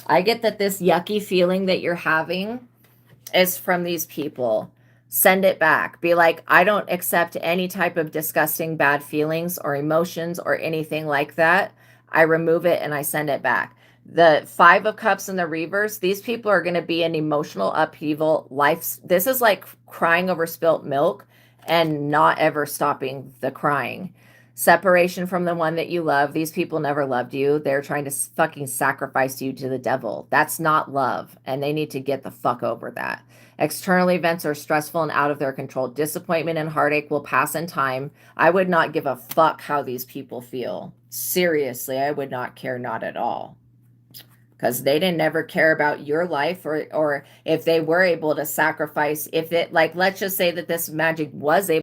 I get that this yucky feeling that you're having is from these people. Send it back. Be like, I don't accept any type of disgusting bad feelings or emotions or anything like that. I remove it and I send it back. The 5 of Cups in the reverse, these people are going to be in emotional upheaval. This is like crying over spilt milk and not ever stopping the crying. Separation from the one that you love. These people never loved you. They're trying to fucking sacrifice you to the devil. That's not love. And they need to get the fuck over that. External events are stressful and out of their control. Disappointment and heartache will pass in time. I would not give a fuck how these people feel. Seriously, I would not care, not at all. Because they didn't ever care about your life, or if they were able to sacrifice, if it, like, let's just say that this magic was able